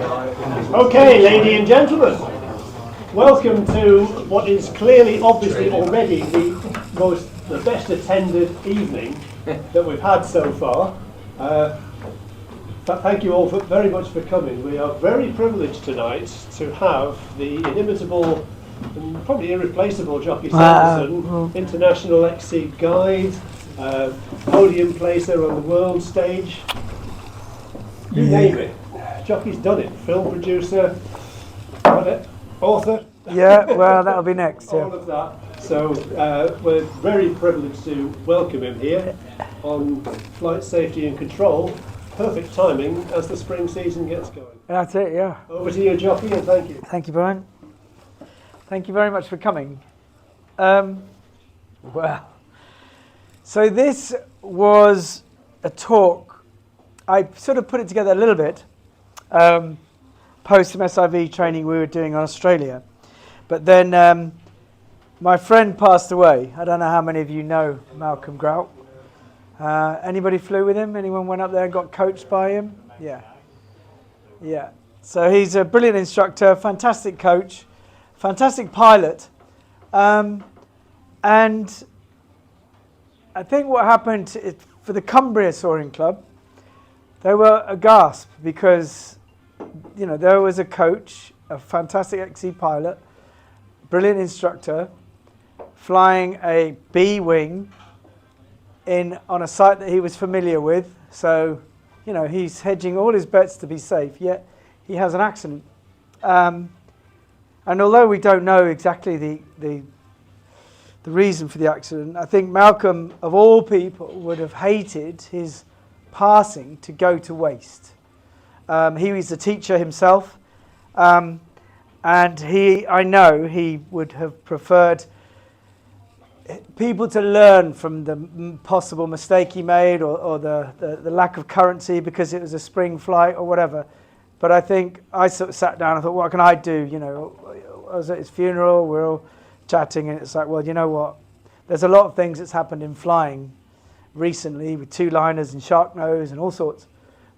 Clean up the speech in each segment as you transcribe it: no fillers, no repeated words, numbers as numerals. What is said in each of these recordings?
Okay, ladies and gentlemen, welcome to what is clearly, obviously, already the best attended evening that we've had so far. Thank you all very much for coming. We are very privileged tonight to have the inimitable and probably irreplaceable Jocky Sanderson, international XC guide, podium placer on the world stage. You name it. Jockey's done it. Film producer, author. Yeah, well, that'll be next. All of that. So we're very privileged to welcome him here on Flight Safety and Control. Perfect timing as the spring season gets going. That's it, yeah. Over to you, Jocky, and thank you. Thank you, Brian. Thank you very much for coming. Well, so this was a talk. I sort of put it together a little bit post some SIV training we were doing in Australia. But then my friend passed away. I don't know how many of you know Malcolm Grout. Anybody flew with him? Anyone went up there and got coached by him? Yeah. So he's a brilliant instructor, fantastic coach, fantastic pilot. And I think what happened for the Cumbria Soaring Club, they were aghast because, you know, there was a coach, a fantastic XC pilot, brilliant instructor, flying a B wing on a site that he was familiar with. So, you know, he's hedging all his bets to be safe, yet he has an accident. And although we don't know exactly the reason for the accident, I think Malcolm, of all people, would have hated his passing to go to waste. He was a teacher himself, and I know he would have preferred people to learn from the possible mistake he made or the lack of currency because it was a spring flight or whatever. But I think I sort of sat down and thought, what can I do? You know, I was at his funeral, we're all chatting, and it's like, well, you know what? There's a lot of things that's happened in flying recently with two-liners and shark nose and all sorts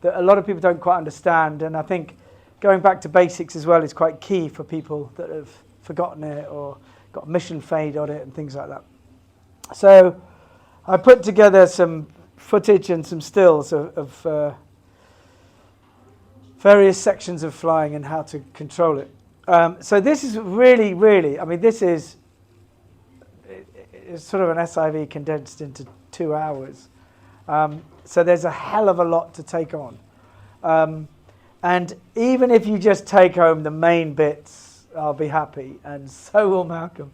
that a lot of people don't quite understand. And I think going back to basics as well is quite key for people that have forgotten it or got mission fade on it and things like that. So I put together some footage and some stills of various sections of flying and how to control it. So this is really, I mean, this is sort of an SIV condensed into 2 hours. So there's a hell of a lot to take on. And even if you just take home the main bits, I'll be happy, and so will Malcolm.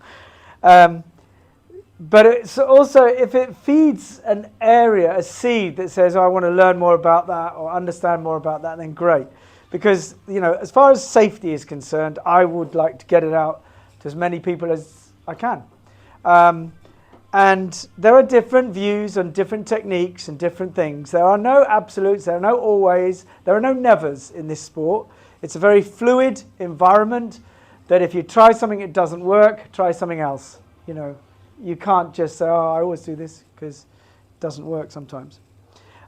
But it's also, if it feeds an area, a seed that says, oh, I want to learn more about that or understand more about that, then great. Because, you know, as far as safety is concerned, I would like to get it out to as many people as I can. And there are different views and different techniques and different things. There are no absolutes, there are no always, there are no nevers in this sport. It's a very fluid environment that if you try something it doesn't work, try something else. You know, you can't just say, oh, I always do this, because it doesn't work sometimes.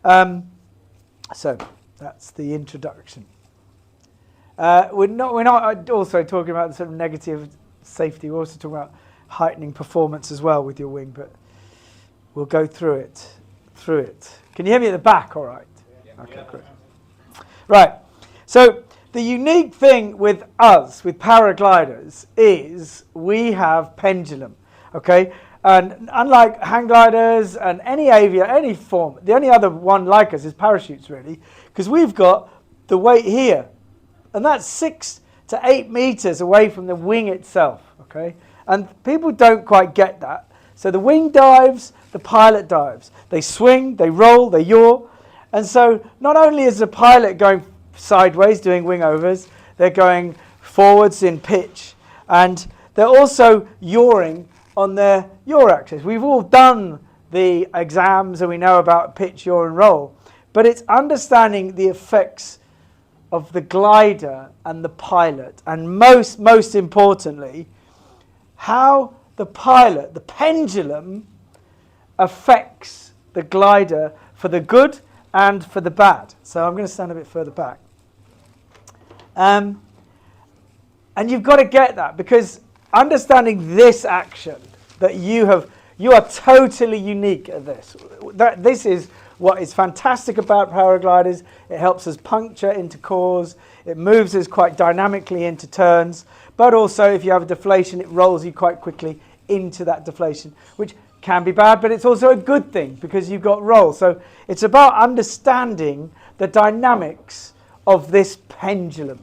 So that's the introduction. We're not also talking about the sort of negative safety. We're also talking about heightening performance as well with your wing, but we'll go through it. Can you hear me at the back all right? Yeah. Okay, great. Right, so the unique thing with us, with paragliders, is we have pendulum, okay? And unlike hang gliders and any form, the only other one like us is parachutes, really, because we've got the weight here, and that's 6 to 8 meters away from the wing itself, okay? And people don't quite get that. So the wing dives, the pilot dives. They swing, they roll, they yaw. And so not only is the pilot going sideways doing wing overs, they're going forwards in pitch, and they're also yawing on their yaw axis. We've all done the exams and we know about pitch, yaw and roll, but it's understanding the effects of the glider and the pilot, and most importantly, how the pilot, the pendulum, affects the glider for the good and for the bad. So I'm going to stand a bit further back. And you've got to get that, because understanding this action, that you are totally unique at this. This is what is fantastic about paragliders. It helps us puncture into cores. It moves us quite dynamically into turns. But also, if you have a deflation, it rolls you quite quickly into that deflation, which can be bad, but it's also a good thing because you've got roll. So it's about understanding the dynamics of this pendulum,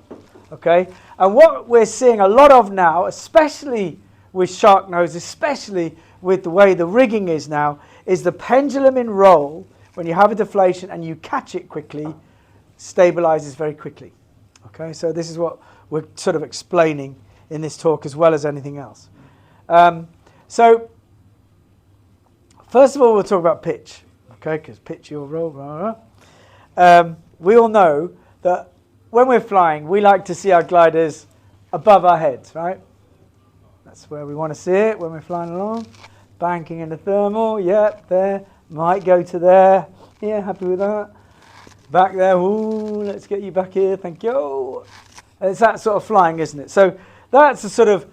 okay? And what we're seeing a lot of now, especially with shark nose, especially with the way the rigging is now, is the pendulum in roll, when you have a deflation and you catch it quickly, stabilizes very quickly, okay? So this is what we're sort of explaining in this talk as well as anything else. So first of all, we'll talk about pitch, okay? Because pitch your roll, blah, blah, blah. We all know that when we're flying, we like to see our gliders above our heads, right? That's where we want to see it when we're flying along. Banking in the thermal, yep, there. Might go to there. Yeah, happy with that. Back there, ooh, let's get you back here, thank you. It's that sort of flying, isn't it? So that's the sort of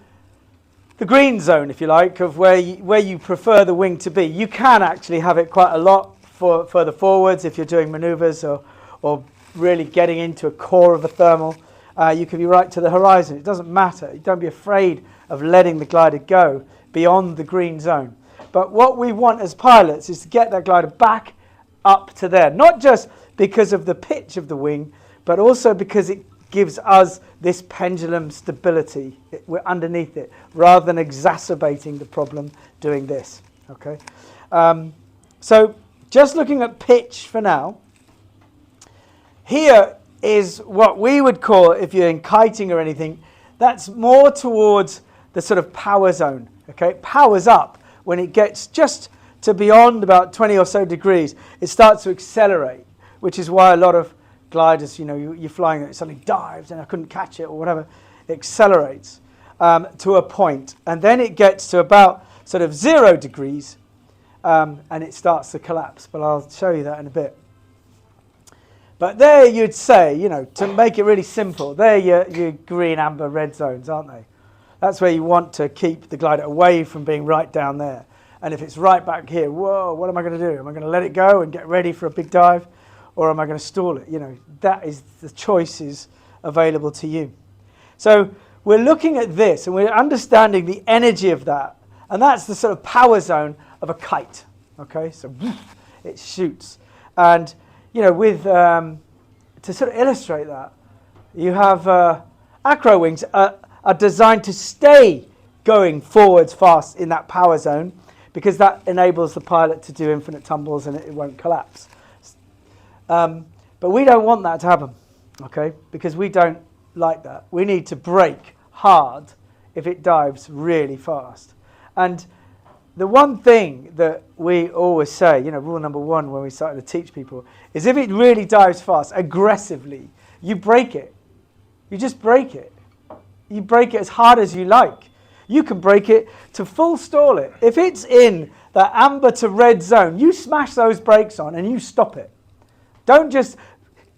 the green zone, if you like, of where you prefer the wing to be. You can actually have it quite a lot further forwards if you're doing maneuvers or really getting into a core of a thermal. You could be right to the horizon. It doesn't matter. Don't be afraid of letting the glider go beyond the green zone. But what we want as pilots is to get that glider back up to there, not just because of the pitch of the wing, but also because it gives us this pendulum stability. We're underneath it, rather than exacerbating the problem doing this. Okay, so just looking at pitch for now. Here is what we would call, if you're in kiting or anything, that's more towards the sort of power zone. Okay, it powers up when it gets just to beyond about 20 or so degrees. It starts to accelerate, which is why a lot of gliders, you're flying and it suddenly dives and I couldn't catch it or whatever. It accelerates to a point, and then it gets to about sort of 0 degrees and it starts to collapse. But I'll show you that in a bit. But there you'd say, to make it really simple, they're your green, amber, red zones, aren't they? That's where you want to keep the glider away from being right down there. And if it's right back here, whoa, what am I going to do? Am I going to let it go and get ready for a big dive? Or am I going to stall it? That is the choices available to you. So we're looking at this and we're understanding the energy of that. And that's the sort of power zone of a kite. Okay, so it shoots. And, to sort of illustrate that, you have acro wings are designed to stay going forwards fast in that power zone, because that enables the pilot to do infinite tumbles and it won't collapse. But we don't want that to happen, okay? Because we don't like that. We need to brake hard if it dives really fast. And the one thing that we always say, rule number 1 when we started to teach people, is if it really dives fast, aggressively, you brake it. You just brake it. You brake it as hard as you like. You can brake it to full stall it. If it's in that amber to red zone, you smash those brakes on and you stop it. Don't just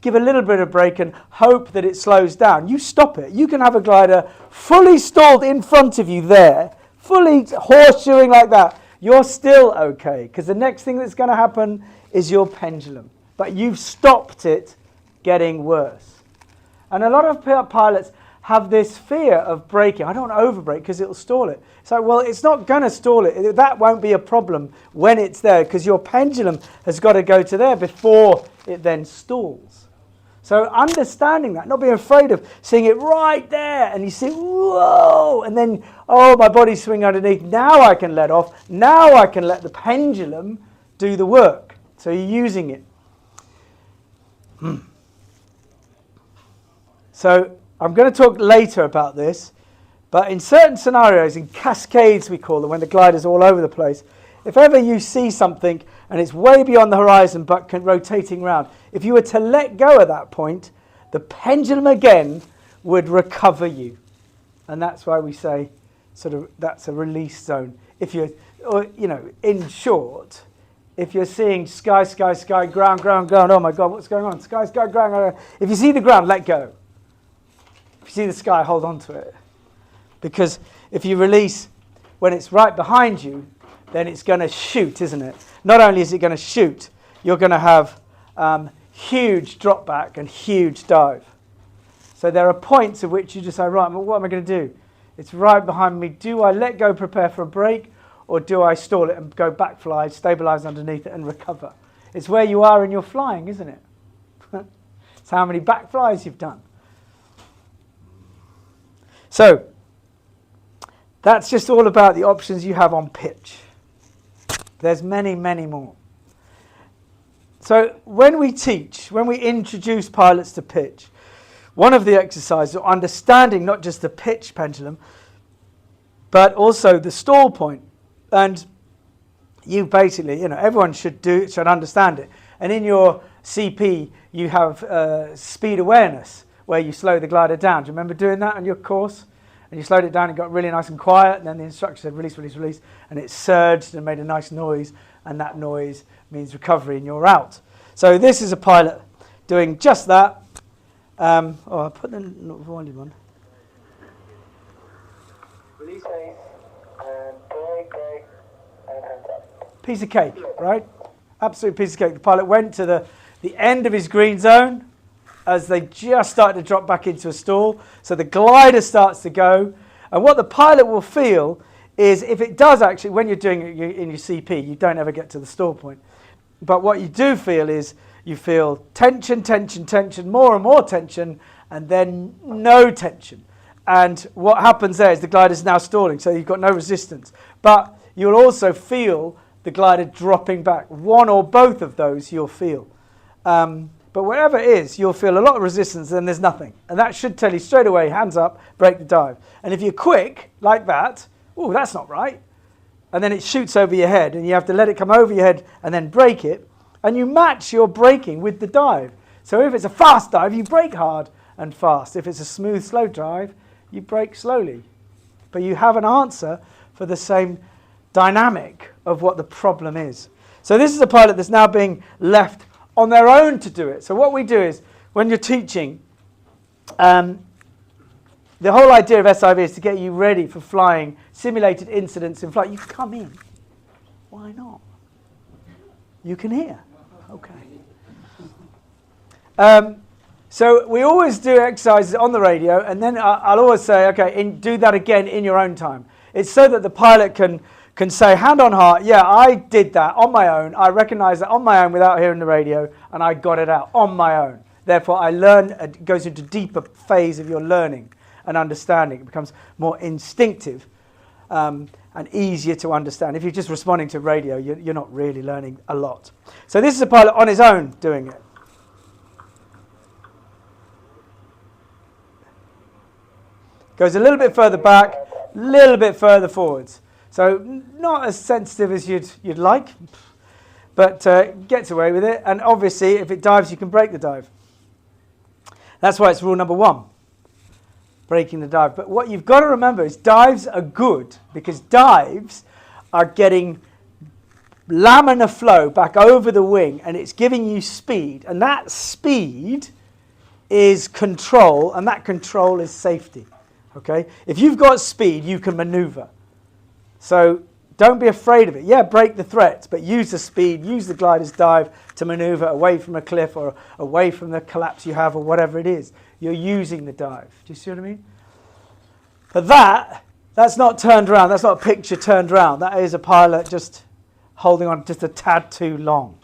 give a little bit of brake and hope that it slows down. You stop it. You can have a glider fully stalled in front of you there, fully horseshoeing like that. You're still okay, because the next thing that's going to happen is your pendulum. But you've stopped it getting worse. And a lot of pilots have this fear of braking. I don't want to overbrake because it'll stall it. It's like, well, it's not going to stall it. That won't be a problem when it's there, because your pendulum has got to go to there before it then stalls. So understanding that, not being afraid of seeing it right there, and you see, whoa, and then, oh, my body's swinging underneath. Now I can let off. Now I can let the pendulum do the work. So you're using it. So I'm going to talk later about this, but in certain scenarios, in cascades we call them, when the glider's all over the place, if ever you see something and it's way beyond the horizon but rotating round, if you were to let go at that point, the pendulum again would recover you. And that's why we say sort of that's a release zone. If you're, in short, if you're seeing sky, ground, oh my God, what's going on? Sky, ground. If you see the ground, let go. you see the sky, hold on to it. Because if you release when it's right behind you, then it's going to shoot, isn't it? Not only is it going to shoot, you're going to have huge drop back and huge dive. So there are points at which you just say, right, well, what am I going to do? It's right behind me. Do I let go, prepare for a break, or do I stall it and go back fly, stabilize underneath it and recover? It's where you are in your flying, isn't it? It's how many back flies you've done. So that's just all about the options you have on pitch. There's many, many more. So when we teach, when we introduce pilots to pitch, one of the exercises, understanding not just the pitch pendulum, but also the stall point. And you basically, everyone should understand it. And in your CP, you have speed awareness, where you slow the glider down. Do you remember doing that on your course? And you slowed it down and got really nice and quiet, and then the instructor said release, release, release, and it surged and made a nice noise, and that noise means recovery and you're out. So this is a pilot doing just that. I put the volume on. Release and break, and hands up. Piece of cake, right? Absolute piece of cake. The pilot went to the end of his green zone as they just started to drop back into a stall. So the glider starts to go. And what the pilot will feel is, if it does actually, when you're doing it in your CP, you don't ever get to the stall point. But what you do feel is, you feel tension, tension, tension, more and more tension, and then no tension. And what happens there is the glider is now stalling, so you've got no resistance. But you'll also feel the glider dropping back. One or both of those you'll feel. But wherever it is, you'll feel a lot of resistance, and there's nothing. And that should tell you straight away, hands up, break the dive. And if you're quick, like that, oh, that's not right. And then it shoots over your head, and you have to let it come over your head and then break it. And you match your braking with the dive. So if it's a fast dive, you brake hard and fast. If it's a smooth, slow dive, you brake slowly. But you have an answer for the same dynamic of what the problem is. So this is a pilot that's now being left on their own to do it. So what we do is, when you're teaching, the whole idea of SIV is to get you ready for flying simulated incidents in flight. You come in. Why not? You can hear. Okay. So we always do exercises on the radio, and then I'll always say, okay, do that again in your own time. It's so that the pilot can say, hand on heart, yeah, I did that on my own. I recognize that on my own without hearing the radio, and I got it out on my own. Therefore, I learn. It goes into a deeper phase of your learning and understanding. It becomes more instinctive and easier to understand. If you're just responding to radio, you're not really learning a lot. So this is a pilot on his own doing it. Goes a little bit further back, a little bit further forwards. So not as sensitive as you'd like, but gets away with it. And obviously, if it dives, you can break the dive. That's why it's rule number 1, breaking the dive. But what you've got to remember is dives are good, because dives are getting laminar flow back over the wing, and it's giving you speed. And that speed is control, and that control is safety. Okay? If you've got speed, you can maneuver. So don't be afraid of it. Yeah, break the threats, but use the speed, use the glider's dive to maneuver away from a cliff or away from the collapse you have or whatever it is. You're using the dive. Do you see what I mean? But that's not turned around. That's not a picture turned around. That is a pilot just holding on just a tad too long.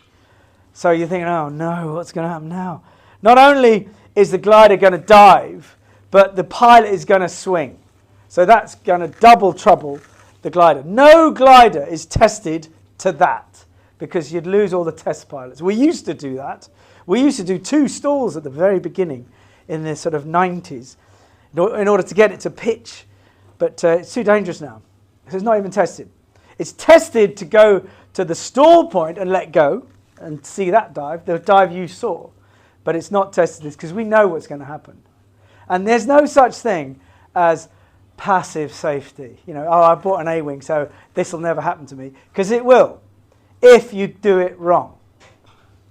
So you're thinking, oh no, what's going to happen now? Not only is the glider going to dive, but the pilot is going to swing. So that's going to double trouble the glider. No glider is tested to that, because you'd lose all the test pilots. We used to do that. We used to do 2 stalls at the very beginning in the sort of 90s in order to get it to pitch. But it's too dangerous now. So it's not even tested. It's tested to go to the stall point and let go and see that dive, the dive you saw. But it's not tested because we know what's going to happen. And there's no such thing as passive safety. I bought an A-wing, so this will never happen to me. Because it will, if you do it wrong.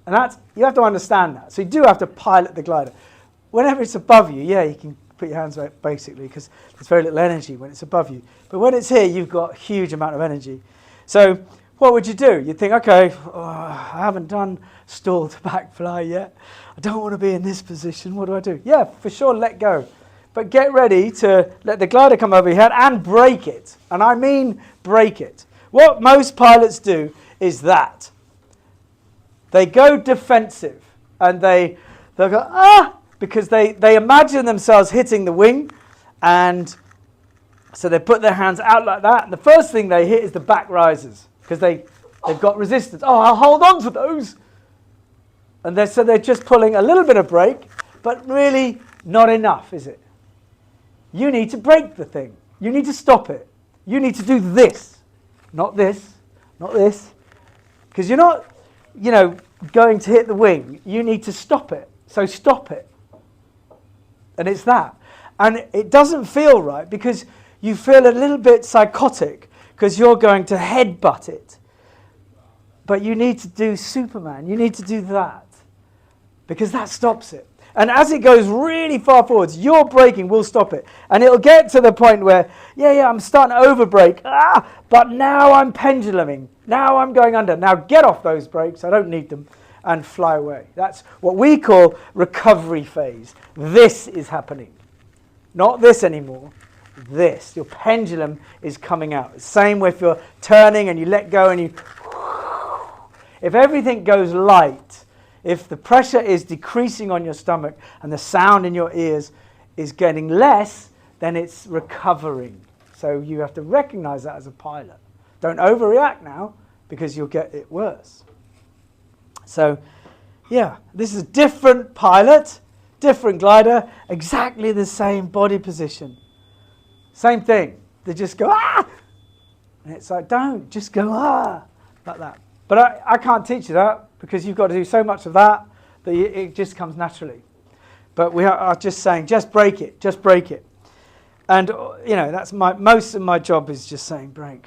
And you have to understand that. So you do have to pilot the glider. Whenever it's above you, yeah, you can put your hands out basically, because there's very little energy when it's above you. But when it's here, you've got a huge amount of energy. So what would you do? You'd think, okay, I haven't done stall to back fly yet. I don't want to be in this position. What do I do? Yeah, for sure, let go. But get ready to let the glider come over your head and break it. And I mean break it. What most pilots do is that. They go defensive and they'll go, ah, because they imagine themselves hitting the wing, and so they put their hands out like that, and the first thing they hit is the back risers, because they've got resistance. Oh, I'll hold on to those. And so they're just pulling a little bit of brake, but really not enough, is it? You need to break the thing. You need to stop it. You need to do this, not this, not this. Because you're not, going to hit the wing. You need to stop it. So stop it. And it's that. And it doesn't feel right because you feel a little bit psychotic because you're going to headbutt it. But you need to do Superman. You need to do that because that stops it. And as it goes really far forwards, your braking will stop it. And it'll get to the point where, I'm starting to overbrake. But now I'm penduluming. Now I'm going under. Now get off those brakes. I don't need them. And fly away. That's what we call recovery phase. This is happening. Not this anymore. This. Your pendulum is coming out. Same if you're turning and you let go and you... If everything goes light, if the pressure is decreasing on your stomach and the sound in your ears is getting less, then it's recovering. So you have to recognize that as a pilot. Don't overreact now because you'll get it worse. So, this is a different pilot, different glider, exactly the same body position. Same thing. They just go, ah! And it's like, don't, just go, ah, like that. But I can't teach you that because you've got to do so much of that it just comes naturally. But we are just saying, just break it, just break it. And, that's most of my job is just saying break.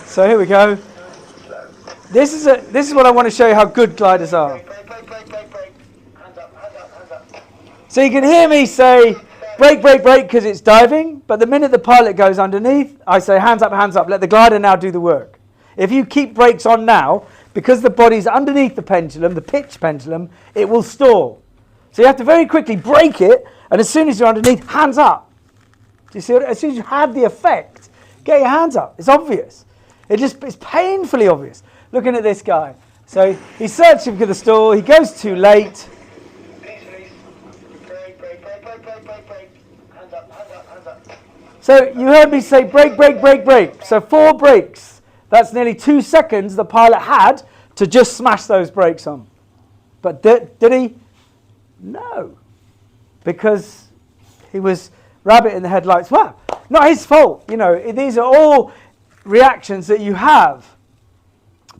So here we go. This is what I want to show you how good gliders are. So you can hear me say, brake, brake, brake, because it's diving, but the minute the pilot goes underneath, I say hands up, let the glider now do the work. If you keep brakes on now, because the body's underneath the pendulum, the pitch pendulum, it will stall. So you have to very quickly brake it, and as soon as you're underneath, hands up. Do you see as soon as you have the effect, get your hands up. It's obvious. It's painfully obvious. Looking at this guy. So he's searching for the stall, he goes too late. So you heard me say brake, brake, brake, brake. So 4 brakes. That's nearly 2 seconds the pilot had to just smash those brakes on. But did he? No. Because he was rabbit in the headlights. Well, not his fault. These are all reactions that you have.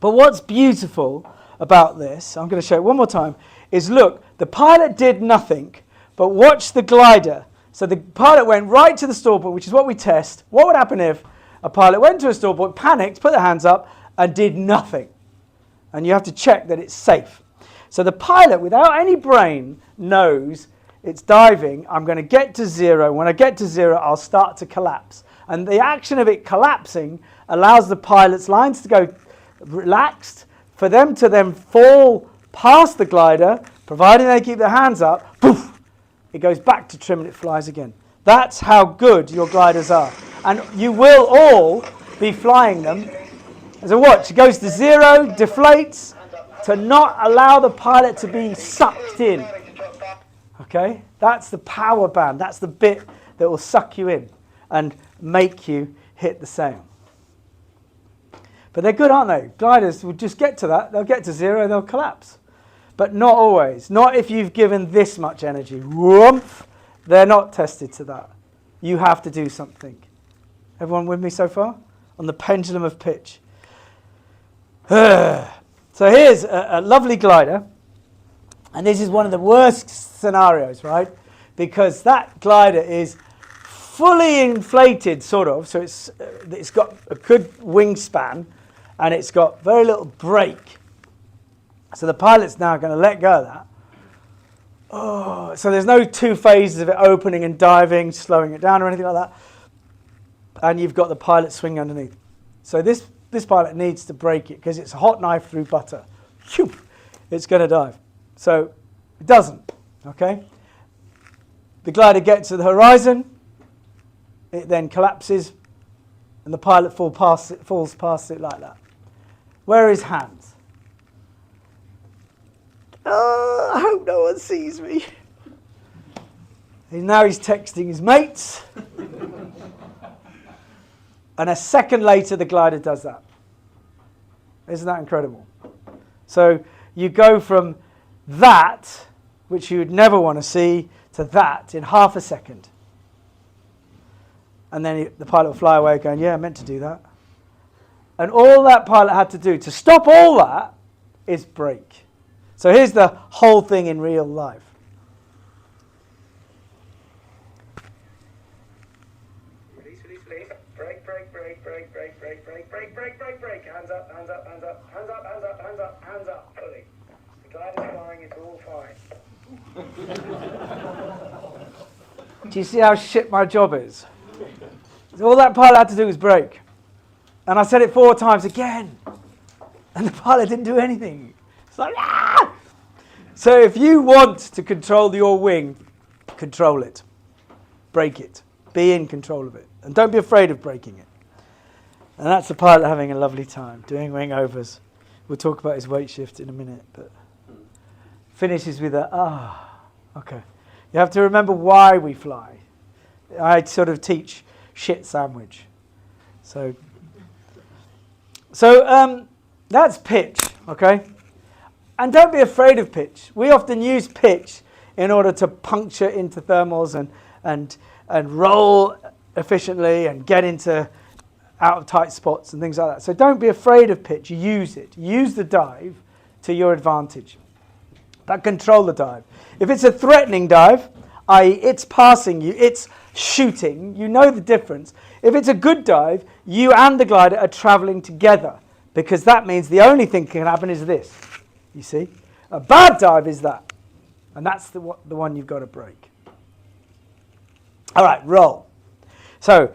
But what's beautiful about this, I'm going to show it one more time, is look, the pilot did nothing, but watch the glider. So the pilot went right to the stall point, which is what we test. What would happen if a pilot went to a stall point, panicked, put their hands up, and did nothing? And you have to check that it's safe. So the pilot, without any brain, knows it's diving. I'm going to get to 0. When I get to 0, I'll start to collapse. And the action of it collapsing allows the pilot's lines to go relaxed, for them to then fall past the glider, providing they keep their hands up, poof, it goes back to trim and it flies again. That's how good your gliders are. And you will all be flying them. So watch, it goes to 0, deflates, to not allow the pilot to be sucked in. Okay? That's the power band. That's the bit that will suck you in and make you hit the sail. But they're good, aren't they? Gliders will just get to that. They'll get to 0, they'll collapse. But not always. Not if you've given this much energy. Whoomph. They're not tested to that. You have to do something. Everyone with me so far? On the pendulum of pitch. So here's a lovely glider. And this is one of the worst scenarios, right? Because that glider is fully inflated, sort of. So it's got a good wingspan. And it's got very little brake. So the pilot's now going to let go of that. oh, so there's no two phases of it opening and diving, slowing it down or anything like that. And you've got the pilot swinging underneath. So this pilot needs to break it because it's a hot knife through butter. Phew, it's going to dive. So it doesn't, okay? The glider gets to the horizon, it then collapses, and the pilot falls past it like that. Where are his hands? Oh, I hope no one sees me. And now he's texting his mates. And a second later, the glider does that. Isn't that incredible? So you go from that, which you would never want to see, to that in half a second. And then the pilot will fly away going, yeah, I meant to do that. And all that pilot had to do to stop all that is brake. So here's the whole thing in real life. Release, release, release. Brake, brake, brake, brake, brake, brake, brake, brake, brake, brake, brake. Hands up, hands up, hands up, hands up, hands up, hands up, hands up. Pulling. The glider's flying, it's all fine. Do you see how shit my job is? All that pilot had to do was brake. And I said it 4 times again. And the pilot didn't do anything. It's like, ah! So if you want to control your wing, control it. Break it. Be in control of it. And don't be afraid of breaking it. And that's the pilot having a lovely time, doing wing overs. We'll talk about his weight shift in a minute. But finishes with a, okay. You have to remember why we fly. I sort of teach shit sandwich. So that's pitch, okay? And don't be afraid of pitch. We often use pitch in order to puncture into thermals and roll efficiently and get into out of tight spots and things like that. So don't be afraid of pitch. Use it. Use the dive to your advantage. But control the dive. If it's a threatening dive, i.e. it's passing you, it's shooting, you know the difference. If it's a good dive, you and the glider are traveling together because that means the only thing that can happen is this, you see. A bad dive is that, and that's the one you've got to break. All right, roll. So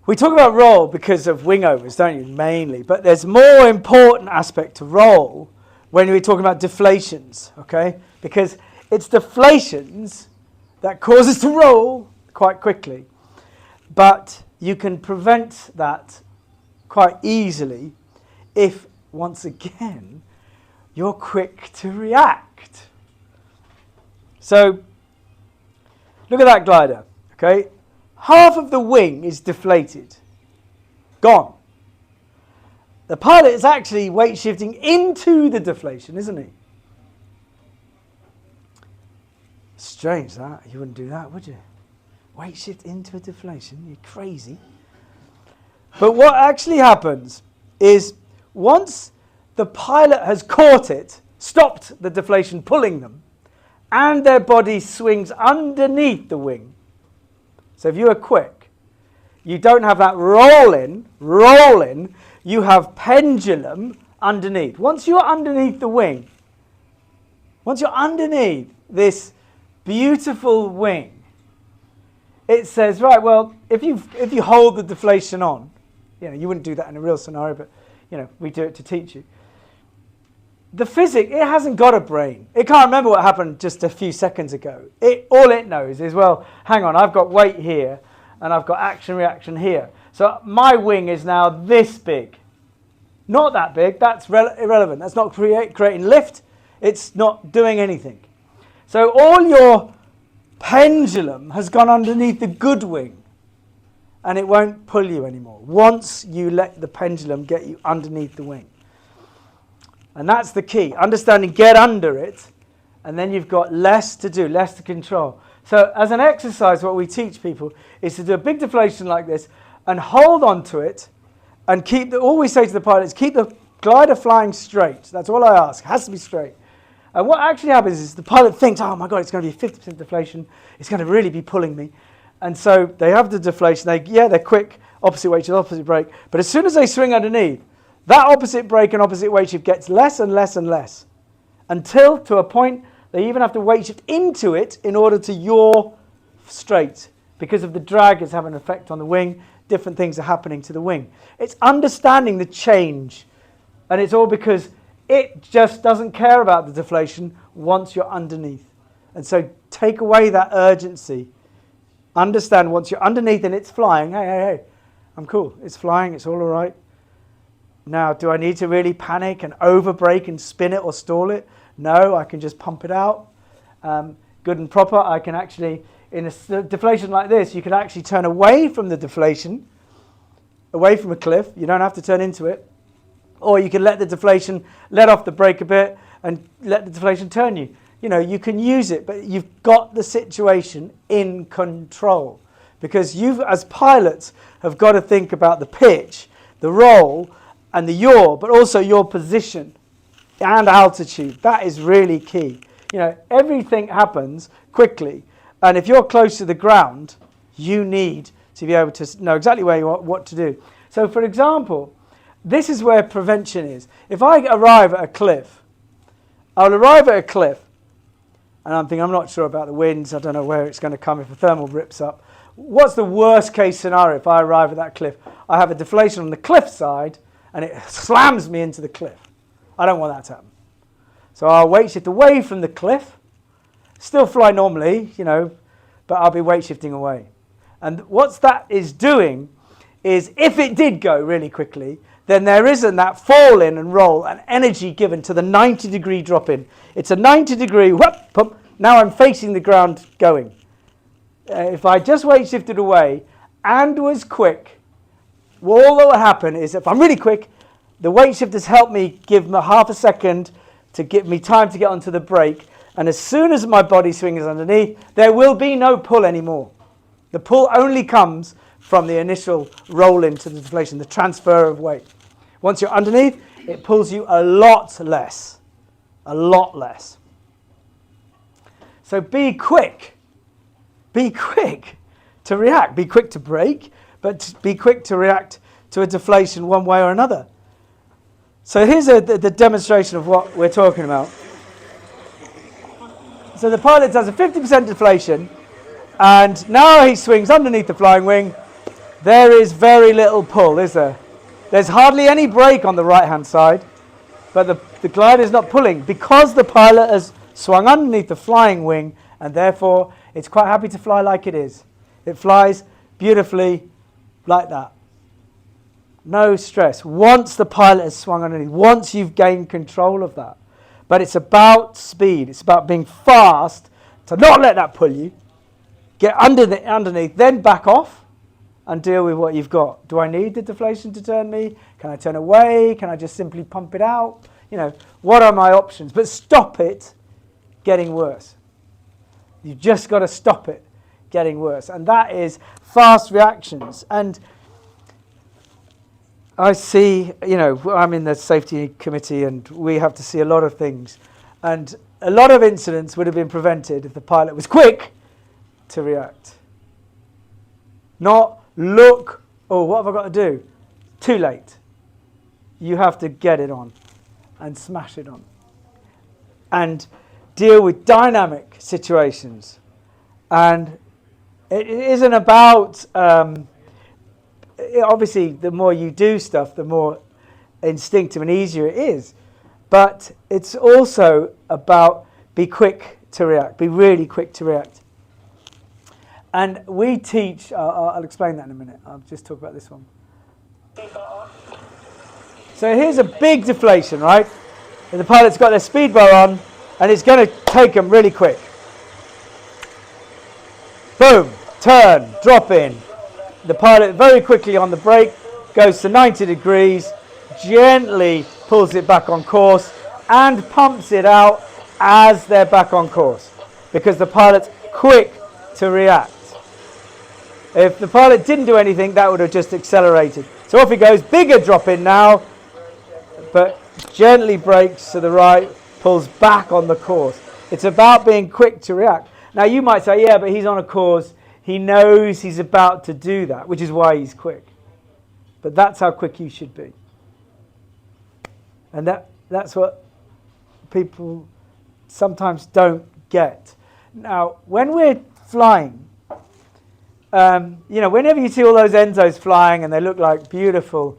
we talk about roll because of wing overs, don't you, mainly, but there's more important aspect to roll when we're talking about deflations, okay? Because it's deflations that cause us to roll quite quickly. But you can prevent that quite easily if, once again, you're quick to react. So, look at that glider, okay? Half of the wing is deflated, gone. The pilot is actually weight shifting into the deflation, isn't he? Strange that. You wouldn't do that, would you? Weight shift into a deflation. You're crazy. But what actually happens is once the pilot has caught it, stopped the deflation pulling them, and their body swings underneath the wing. So if you are quick, you don't have that roll in, you have pendulum underneath. Once you're underneath the wing, once you're underneath this beautiful wing, it says, right, well, if you hold the deflation on, you wouldn't do that in a real scenario, but we do it to teach you. The physics, it hasn't got a brain. It can't remember what happened just a few seconds ago. All it knows is, well, hang on, I've got weight here, and I've got action-reaction here. So my wing is now this big. Not that big, that's irrelevant. That's not creating lift. It's not doing anything. So all your pendulum has gone underneath the good wing, and it won't pull you anymore once you let the pendulum get you underneath the wing. And that's the key. Understanding, get under it, and then you've got less to do, less to control. So as an exercise, what we teach people is to do a big deflation like this and hold on to it and all we say to the pilots, keep the glider flying straight. That's all I ask. It has to be straight. And what actually happens is the pilot thinks, oh my God, it's going to be 50% deflation. It's going to really be pulling me. And so they have the deflation. They're quick, opposite weight shift, opposite brake. But as soon as they swing underneath, that opposite brake and opposite weight shift gets less and less and less until to a point They even have to weight shift into it in order to yaw straight. Because of the drag, it's having an effect on the wing. Different things are happening to the wing. It's understanding the change. And it's all because it just doesn't care about the deflation once you're underneath. And so take away that urgency. Understand once you're underneath and it's flying, hey, I'm cool. It's flying, it's all right. Now, do I need to really panic and over-brake and spin it or stall it? No, I can just pump it out. Good and proper, I can actually, in a deflation like this, you can actually turn away from the deflation, away from a cliff. You don't have to turn into it. Or you can let the deflation let off the brake a bit and let the deflation turn you. You know, you can use it, but you've got the situation in control. Because you, as pilots, have got to think about the pitch, the roll, and the yaw, but also your position and altitude. That is really key. You know, everything happens quickly, and if you're close to the ground, you need to be able to know exactly where you are, what to do. So, for example, this is where prevention is. If I arrive at a cliff, I'll arrive at a cliff, and I'm thinking, I'm not sure about the winds, I don't know where it's going to come if a thermal rips up. What's the worst case scenario if I arrive at that cliff? I have a deflation on the cliff side, and it slams me into the cliff. I don't want that to happen. So I'll weight shift away from the cliff, still fly normally, you know, but I'll be weight shifting away. And what that is doing is, if it did go really quickly, then there isn't that fall in and roll and energy given to the 90-degree drop in. It's a 90-degree, whoop, pump, now I'm facing the ground going. If I just weight shifted away and was quick, all that will happen is, if I'm really quick, the weight shift has helped me give me half a second to give me time to get onto the brake. And as soon as my body swing is underneath, there will be no pull anymore. The pull only comes from the initial roll into the deflation, the transfer of weight. Once you're underneath, it pulls you a lot less. A lot less. So be quick. Be quick to react. Be quick to brake, but be quick to react to a deflation one way or another. So here's the demonstration of what we're talking about. So the pilot does a 50% deflation, and now he swings underneath the flying wing. There is very little pull, is there? There's hardly any brake on the right-hand side, but the glider is not pulling because the pilot has swung underneath the flying wing, and therefore it's quite happy to fly like it is. It flies beautifully like that. No stress. Once the pilot has swung underneath, once you've gained control of that. But it's about speed. It's about being fast to not let that pull you. Get underneath, then back off and deal with what you've got. Do I need the deflation to turn me? Can I turn away? Can I just simply pump it out? You know, what are my options? But stop it getting worse. You've just got to stop it getting worse. And that is fast reactions. And I see, you know, I'm in the safety committee and we have to see a lot of things. And a lot of incidents would have been prevented if the pilot was quick to react. Not look, oh, what have I got to do? Too late. You have to get it on and smash it on. And deal with dynamic situations. And it isn't about... obviously, the more you do stuff, the more instinctive and easier it is. But it's also about be quick to react, be really quick to react. And we teach, I'll explain that in a minute. I'll just talk about this one. So here's a big deflation, right? And the pilot's got their speed bar on, and it's going to take them really quick. Boom, turn, drop in. The pilot very quickly on the brake goes to 90 degrees, gently pulls it back on course and pumps it out as they're back on course because the pilot's quick to react. If the pilot didn't do anything, that would have just accelerated. So off he goes, bigger drop in now, but gently brakes to the right, pulls back on the course. It's about being quick to react. Now you might say, yeah, but he's on a course. He knows he's about to do that, which is why he's quick. But that's how quick you should be. And that's what people sometimes don't get. Now, when we're flying, whenever you see all those Enzos flying and they look like beautiful,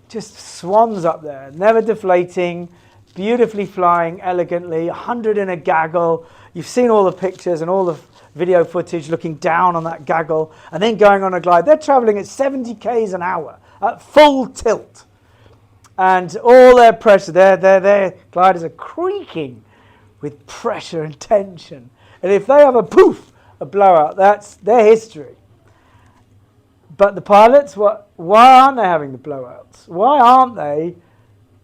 just swans up there, never deflating, beautifully flying elegantly, 100 in a gaggle. You've seen all the pictures and all the video footage looking down on that gaggle and then going on a glide. They're traveling at 70 k's an hour at full tilt. And all their pressure, their gliders are creaking with pressure and tension. And if they have a blowout, that's their history. But the pilots, why aren't they having the blowouts? Why aren't they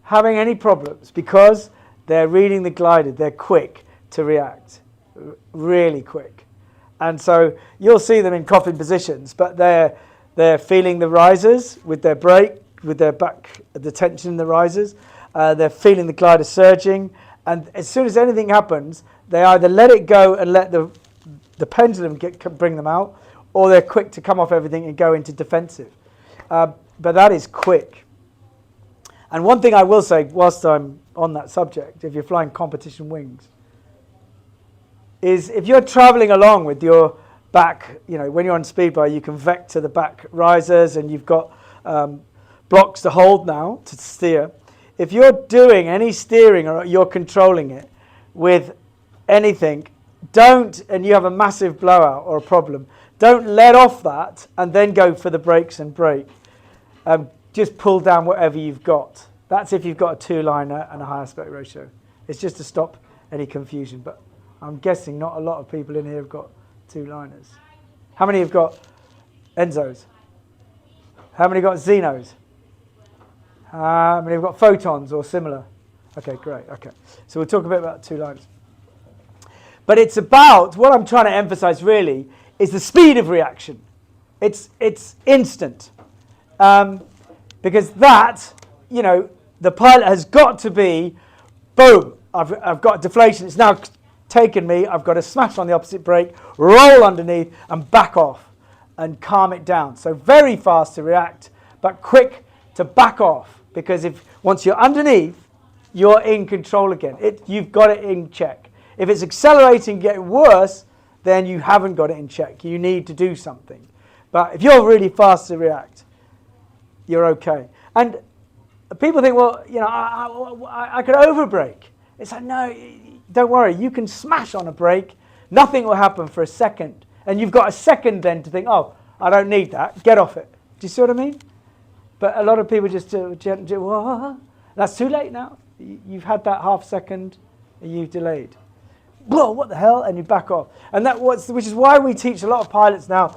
having any problems? Because they're reading the glider. They're quick to react, really quick. And so you'll see them in coffin positions, but they're feeling the risers with their brake, with their back, the tension in the risers. They're feeling the glider surging. And as soon as anything happens, they either let it go and let the pendulum bring them out, or they're quick to come off everything and go into defensive. But that is quick. And one thing I will say, whilst I'm on that subject, if you're flying competition wings, is if you're traveling along with your back, when you're on speedway, you can vector the back risers and you've got blocks to hold now to steer. If you're doing any steering or you're controlling it with anything, and you have a massive blowout or a problem, don't let off that and then go for the brakes and brake. Just pull down whatever you've got. That's if you've got a two-liner and a high aspect ratio. It's just to stop any confusion. But I'm guessing not a lot of people in here have got two-liners. How many have got Enzos? How many got Xenos? How many have got Photons or similar? Okay, great. Okay, so we'll talk a bit about two-liners. But it's about, what I'm trying to emphasize really, is the speed of reaction. It's instant. Because that, the pilot has got to be, boom, I've got deflation. It's now taken me. I've got to smash on the opposite brake, roll underneath, and back off and calm it down. So very fast to react, but quick to back off. Because once you're underneath, you're in control again. You've got it in check. If it's accelerating, getting worse, then you haven't got it in check. You need to do something. But if you're really fast to react, you're okay. And people think, well, I could overbrake. It's like, no, don't worry. You can smash on a brake. Nothing will happen for a second. And you've got a second then to think, oh, I don't need that. Get off it. Do you see what I mean? But a lot of people just do, what? That's too late now. You've had that half second and you've delayed. Whoa, what the hell? And you back off. And which is why we teach a lot of pilots now,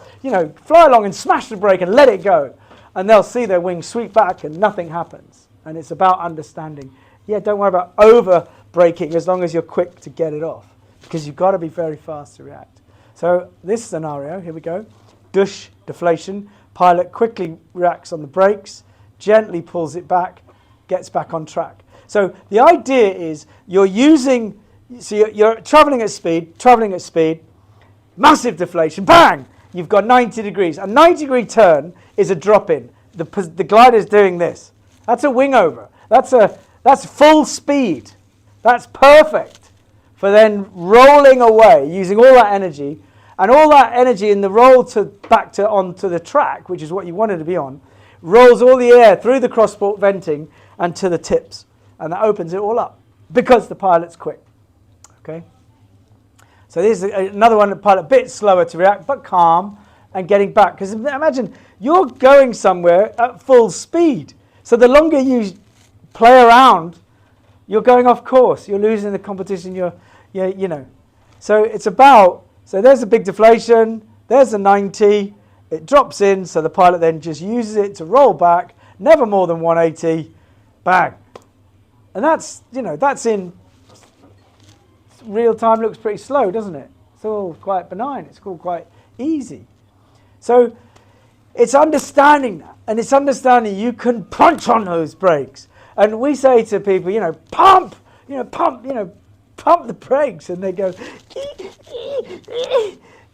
fly along and smash the brake and let it go. And they'll see their wings sweep back and nothing happens. And it's about understanding. Yeah, don't worry about over braking as long as you're quick to get it off. Because you've got to be very fast to react. So this scenario, here we go. Dush, deflation. Pilot quickly reacts on the brakes, gently pulls it back, gets back on track. So the idea is you're traveling at speed, massive deflation, bang! You've got 90 degrees. A 90-degree turn is a drop-in. The glider is doing this. That's a wing over. That's full speed. That's perfect for then rolling away using all that energy. And all that energy in the roll back onto the track, which is what you wanted to be on, rolls all the air through the crossport venting and to the tips. And that opens it all up because the pilot's quick. Okay? So this is another one, the pilot a bit slower to react, but calm and getting back. Because imagine you're going somewhere at full speed. So the longer you play around, you're going off course. You're losing the competition. So it's about... So there's a big deflation, there's a 90, it drops in, so the pilot then just uses it to roll back, never more than 180, bang. And that's in real time, looks pretty slow, doesn't it? It's all quite benign, it's all quite easy. So it's understanding that, and it's understanding you can punch on those brakes. And we say to people, pump the brakes, and they go,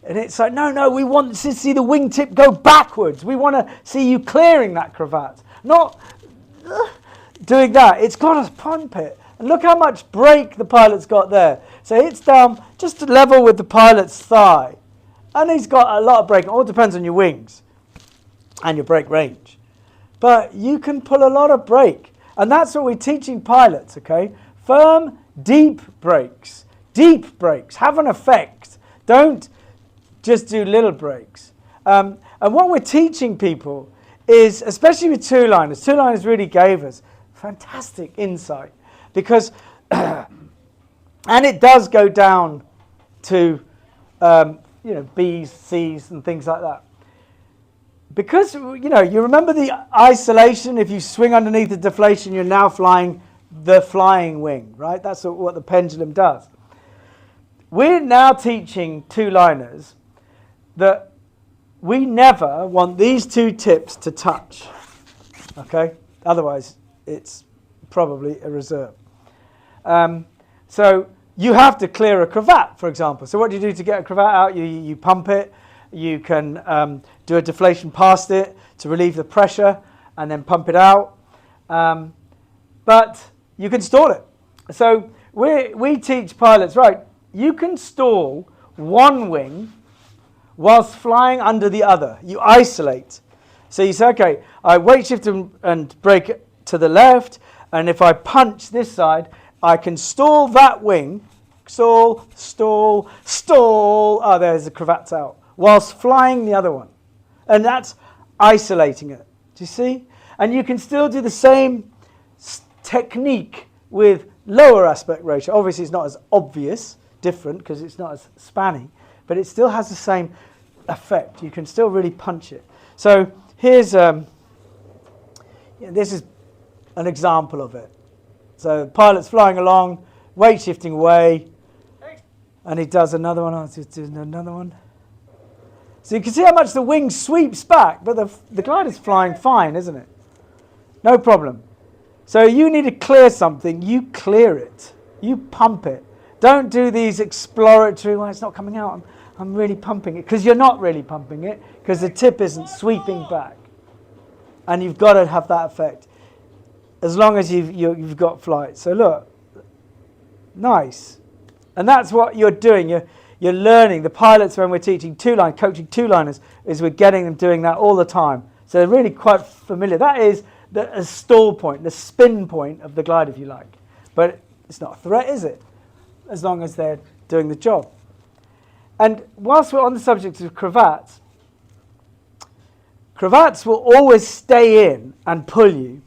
and it's like, no, we want to see the wingtip go backwards. We want to see you clearing that cravat, not doing that. It's got to pump it. And look how much brake the pilot's got there. So it's down just to level with the pilot's thigh. And he's got a lot of brake. It all depends on your wings and your brake range. But you can pull a lot of brake. And that's what we're teaching pilots, okay? Firm, deep brakes. Deep brakes have an effect. Don't just do little brakes. And what we're teaching people is, especially with two-liners really gave us fantastic insight. Because, and it does go down to, B's, C's and things like that. Because, you remember the isolation, if you swing underneath the deflation, you're now flying the flying wing, right? That's what the pendulum does. We're now teaching two-liners that we never want these two tips to touch, okay? Otherwise, it's probably a reserve. So you have to clear a cravat, for example. So what do you do to get a cravat out? You pump it. You can do a deflation past it to relieve the pressure and then pump it out. But you can stall it. So we teach pilots, right, you can stall one wing whilst flying under the other. You isolate. So you say, okay, I weight shift and brake to the left, and if I punch this side, I can stall that wing. Stall, stall, stall. Oh, there's the cravat's out. Whilst flying the other one. And that's isolating it. Do you see? And you can still do the same technique with lower aspect ratio. Obviously, it's not as obvious, different, because it's not as spanny, but it still has the same effect. You can still really punch it. So here's, this is an example of it. So the pilot's flying along, weight shifting away, and he does another one. I'll just do another one. So you can see how much the wing sweeps back, but the glider's flying fine, isn't it? No problem. So you need to clear something, you clear it. You pump it. Don't do these exploratory, well, it's not coming out, I'm really pumping it. Because you're not really pumping it, because the tip isn't sweeping back. And you've got to have that effect, as long as you've got flight. So look, nice. And that's what you're doing. You're learning. The pilots, when we're teaching coaching two-liners, is we're getting them doing that all the time. So they're really quite familiar. That is a stall point, the spin point of the glide, if you like. But it's not a threat, is it? As long as they're doing the job. And whilst we're on the subject of cravats will always stay in and pull you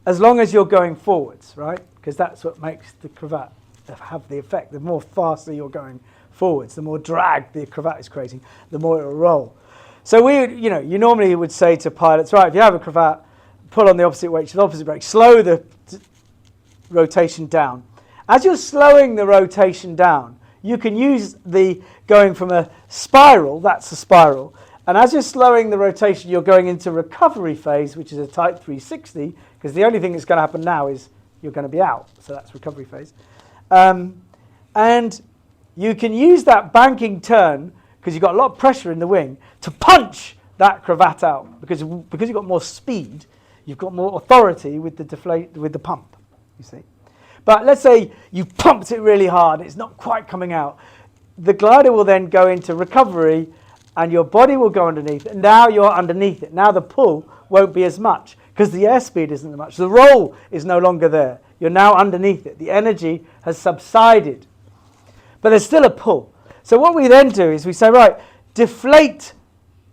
as long as you're going forwards, right? Because that's what makes the cravat have the effect. The more faster you're going forwards, the more drag the cravat is creating, the more it will roll. So you normally would say to pilots, right, if you have a cravat, pull on the opposite weight to the opposite brake, slow the rotation down. As you're slowing the rotation down, you can use the going from a spiral, that's a spiral, and as you're slowing the rotation, you're going into recovery phase, which is a type 360, because the only thing that's going to happen now is you're going to be out, so that's recovery phase. And you can use that banking turn, because you've got a lot of pressure in the wing, to punch that cravat out, because you've got more speed, you've got more authority with the pump, you see. But let's say you pumped it really hard, it's not quite coming out. The glider will then go into recovery and your body will go underneath it. Now you're underneath it. Now the pull won't be as much because the airspeed isn't as much. The roll is no longer there. You're now underneath it. The energy has subsided. But there's still a pull. So what we then do is we say, right, deflate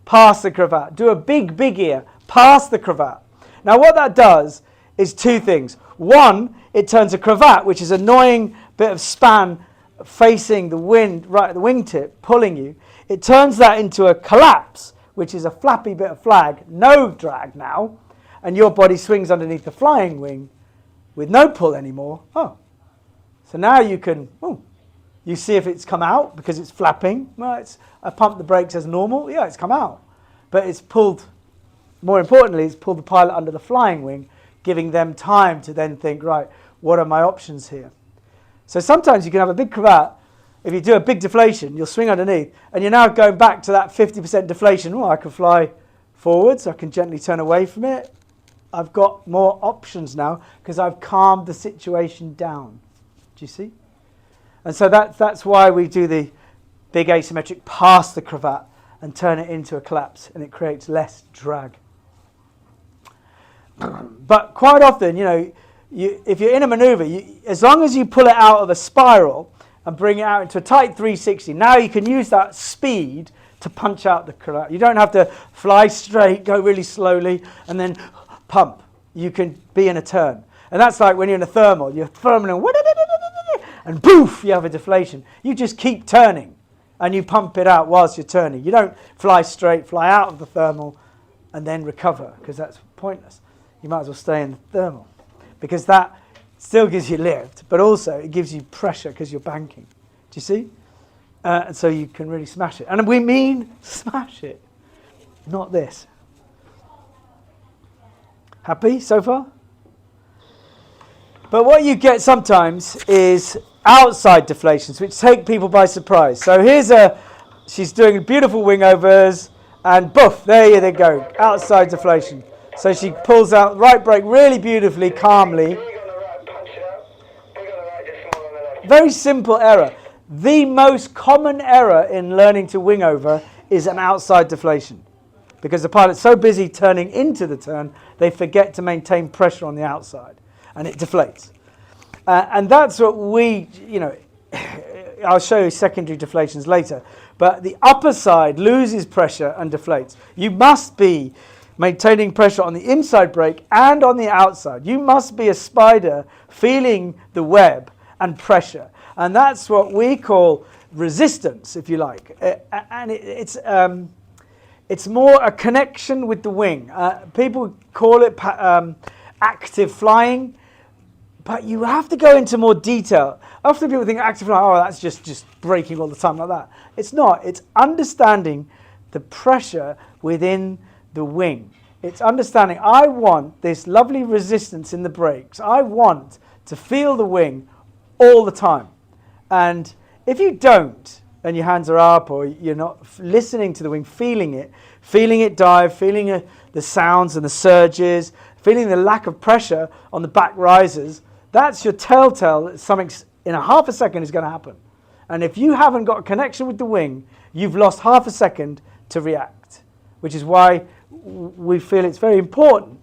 past the cravat. Do a big ear past the cravat. Now what that does is two things. One, it turns a cravat, which is an annoying bit of span facing the wind, right at the wingtip, pulling you. It turns that into a collapse, which is a flappy bit of flag, no drag now, and your body swings underneath the flying wing with no pull anymore. Oh, so now you can, you see if it's come out because it's flapping. Well, I pump the brakes as normal. Yeah, it's come out. But it's pulled, more importantly, it's pulled the pilot under the flying wing, giving them time to then think, right, what are my options here? So sometimes you can have a big cravat. If you do a big deflation, you'll swing underneath, and you're now going back to that 50% deflation. Oh, I can fly forwards. I can gently turn away from it. I've got more options now because I've calmed the situation down. Do you see? And so that's why we do the big asymmetric past the cravat and turn it into a collapse, and it creates less drag. But quite often, if you're in a maneuver, as long as you pull it out of a spiral and bring it out into a tight 360, now you can use that speed to punch out the cravat. You don't have to fly straight, go really slowly, and then pump. You can be in a turn. And that's like when you're in a thermal. You're thermal and poof, you have a deflation. You just keep turning and you pump it out whilst you're turning. You don't fly straight, fly out of the thermal and then recover, because that's pointless. You might as well stay in the thermal, because that still gives you lift, but also it gives you pressure because you're banking. Do you see? And so you can really smash it. And we mean smash it, not this. Happy so far? But what you get sometimes is outside deflations, which take people by surprise. So she's doing beautiful wing overs, and boof, there they go, outside deflation. So she pulls out right brake really beautifully, calmly. Very simple error. The most common error in learning to wing over is an outside deflation, because the pilot's so busy turning into the turn, they forget to maintain pressure on the outside, and it deflates. And that's what I'll show you secondary deflations later, but the upper side loses pressure and deflates. You must be maintaining pressure on the inside brake and on the outside. You must be a spider feeling the web and pressure. And that's what we call resistance, if you like. And it's more a connection with the wing. People call it active flying, but you have to go into more detail. Often people think active flying, that's just braking all the time like that. It's not. It's understanding the pressure within the wing. It's understanding, I want this lovely resistance in the brakes. I want to feel the wing all the time. And if you don't, and your hands are up, or you're not listening to the wing, feeling it dive, feeling the sounds and the surges, feeling the lack of pressure on the back risers, that's your telltale that something in a half a second is going to happen. And if you haven't got a connection with the wing, you've lost half a second to react, which is why we feel it's very important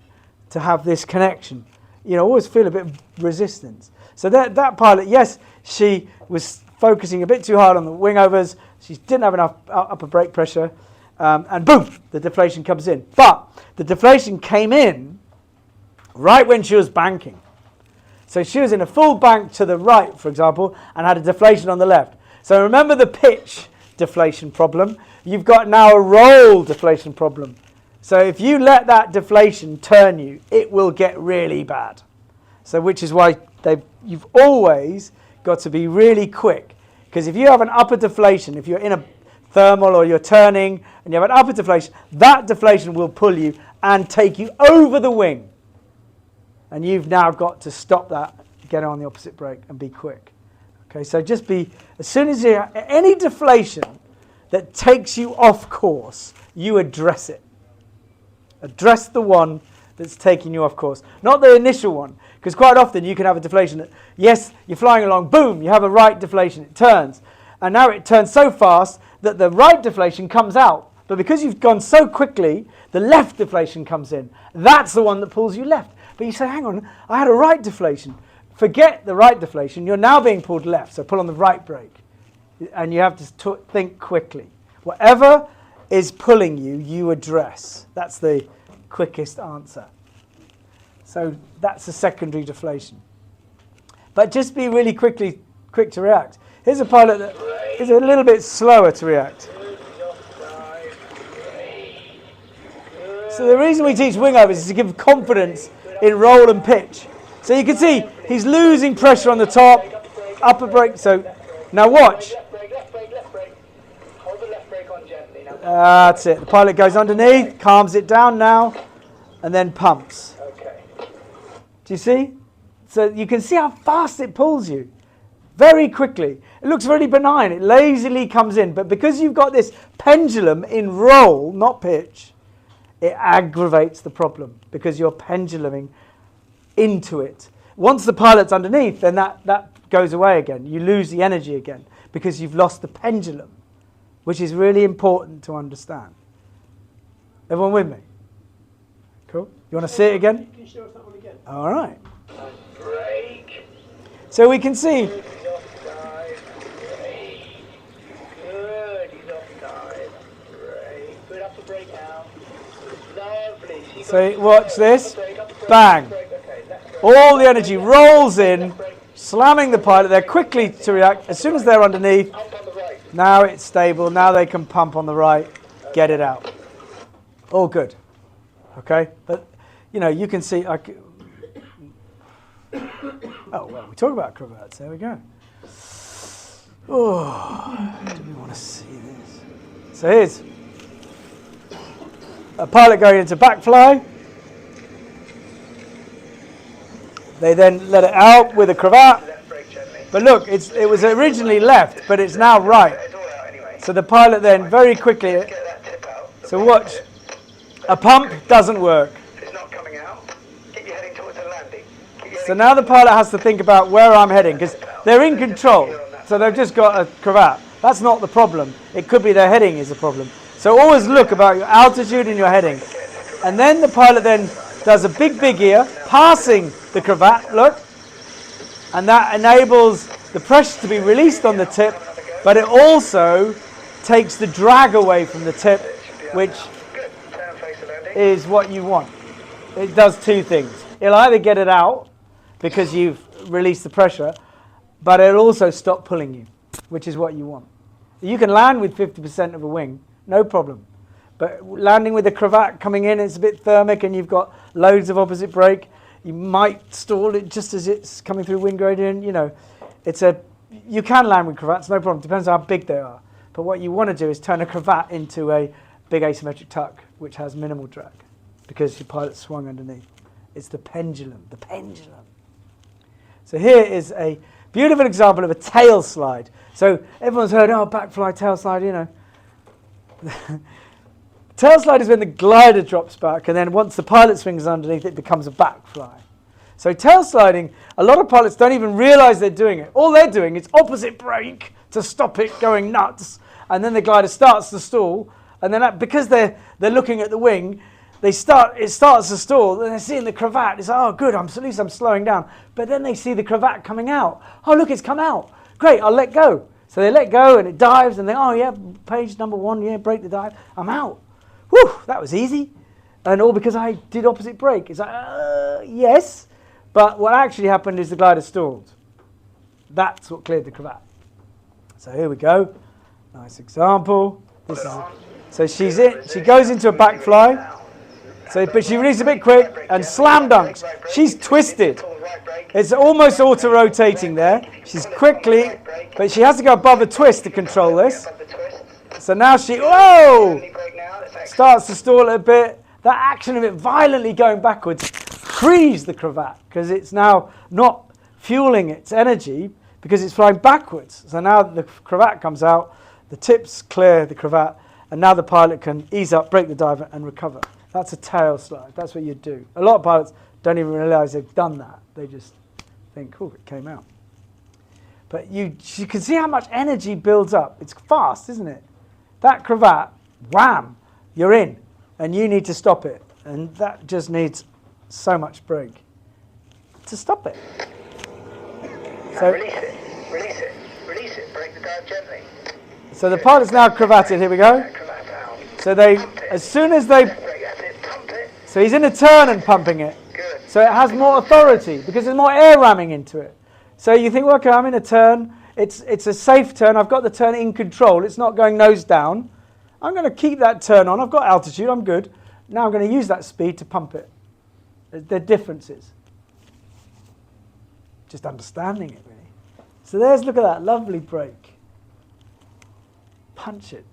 to have this connection. Always feel a bit of resistance. So that pilot, yes, she was focusing a bit too hard on the wing overs. She didn't have enough upper brake pressure. And boom, the deflation comes in. But the deflation came in right when she was banking. So she was in a full bank to the right, for example, and had a deflation on the left. So remember the pitch deflation problem. You've got now a roll deflation problem. So if you let that deflation turn you, it will get really bad. So which is why you've always got to be really quick. Because if you have an upper deflation, if you're in a thermal or you're turning and you have an upper deflation, that deflation will pull you and take you over the wing. And you've now got to stop that, get on the opposite brake and be quick. Okay, so just as soon as you have any deflation that takes you off course, you address it. Address the one that's taking you off course, not the initial one. Because quite often you can have a deflation that, yes, you're flying along, boom, you have a right deflation, it turns. And now it turns so fast that the right deflation comes out. But because you've gone so quickly, the left deflation comes in. That's the one that pulls you left. But you say, hang on, I had a right deflation. Forget the right deflation, you're now being pulled left, so pull on the right brake. And you have to think quickly. Whatever is pulling you, you address. That's the quickest answer. So that's a secondary deflation. But just be really quick to react. Here's a pilot that is a little bit slower to react. So the reason we teach wing overs is to give confidence in roll and pitch. So you can see he's losing pressure on the top, upper brake. So now watch. Left brake. Hold the left brake on gently. Now. That's it. The pilot goes underneath, calms it down now, and then pumps. Okay. Do you see? So you can see how fast it pulls you. Very quickly. It looks really benign. It lazily comes in. But because you've got this pendulum in roll, not pitch, it aggravates the problem because you're penduluming into it. Once the pilot's underneath, then that goes away again. You lose the energy again because you've lost the pendulum, which is really important to understand. Everyone with me? Cool. You want to see it again? Can you show us that one again? All right. Break. So we can see. Good, he's offside. Break. Good, he's offside. Break. Put up the break now. Lovely. So watch this. Up the break. Bang. Okay, left break. All the energy rolls in, slamming the pilot. They're quickly to react. As soon as they're underneath, Pump on the right. now it's stable. Now they can pump on the right, get it out. All good. Okay? But, you know, you can see... oh, well, we talk about cravats. There we go. Oh, do we want to see this? So here's a pilot going into backfly. They then let it out with a cravat. Left break gently. But look, it was originally left, but it's now right. It's all out anyway. So the pilot then very quickly... Get that tip out. So watch. A pump doesn't work. If it's not coming out, keep your heading towards the landing. So now the pilot has to think about where I'm heading because they're in control. So they've just got a cravat. That's not the problem. It could be their heading is a problem. So always look about your altitude and your heading. And then the pilot then does a big ear, passing the cravat, look. And that enables the pressure to be released on the tip, but it also takes the drag away from the tip, which is what you want. It does two things. It'll either get it out because you've released the pressure, but it'll also stop pulling you, which is what you want. You can land with 50% of a wing, no problem. But landing with the cravat coming in, it's a bit thermic and you've got loads of opposite brake. You might stall it just as it's coming through wind gradient. You know, you can land with cravats, no problem. Depends how big they are. But what you want to do is turn a cravat into a big asymmetric tuck, which has minimal drag, because your pilot swung underneath. It's the pendulum, the pendulum. So here is a beautiful example of a tail slide. So everyone's heard, oh, backfly, tail slide, you know. Tail slide is when the glider drops back, and then once the pilot swings underneath, it becomes a backfly. So tail sliding, a lot of pilots don't even realize they're doing it. All they're doing is opposite brake to stop it going nuts, and then the glider starts to stall, and then because they're looking at the wing, it starts to stall, and they're seeing the cravat. It's, oh, good, at least I'm slowing down. But then they see the cravat coming out. Oh, look, it's come out. Great, I'll let go. So they let go, and it dives, and they, oh, yeah, page number 1, yeah, break the dive. I'm out. Whew, that was easy. And all because I did opposite brake. It's like, yes. But what actually happened is the glider stalled. That's what cleared the cravat. So here we go. Nice example. So she's in. She goes into a backfly. So, but she released a bit quick and slam dunks. She's twisted. It's almost auto-rotating there. She's quickly, but she has to go above the twist to control this. So now she, whoa, starts to stall a bit. That action of it violently going backwards frees the cravat because it's now not fueling its energy because it's flying backwards. So now the cravat comes out, the tips clear the cravat, and now the pilot can ease up, break the dive, and recover. That's a tail slide. That's what you do. A lot of pilots don't even realize they've done that. They just think, oh, it came out. But you can see how much energy builds up. It's fast, isn't it? That cravat, wham, you're in. And you need to stop it. And that just needs so much brake to stop it. So release it, release it, release it, break the dive gently. So the pilot's now cravatted, here we go. So they, as soon as they, so he's in a turn and pumping it. So it has more authority because there's more air ramming into it. So you think, well, okay, I'm in a turn. It's a safe turn. I've got the turn in control. It's not going nose down. I'm going to keep that turn on. I've got altitude. I'm good. Now I'm going to use that speed to pump it. There are differences. Just understanding it, really. So there's, look at that, lovely brake. Punch it.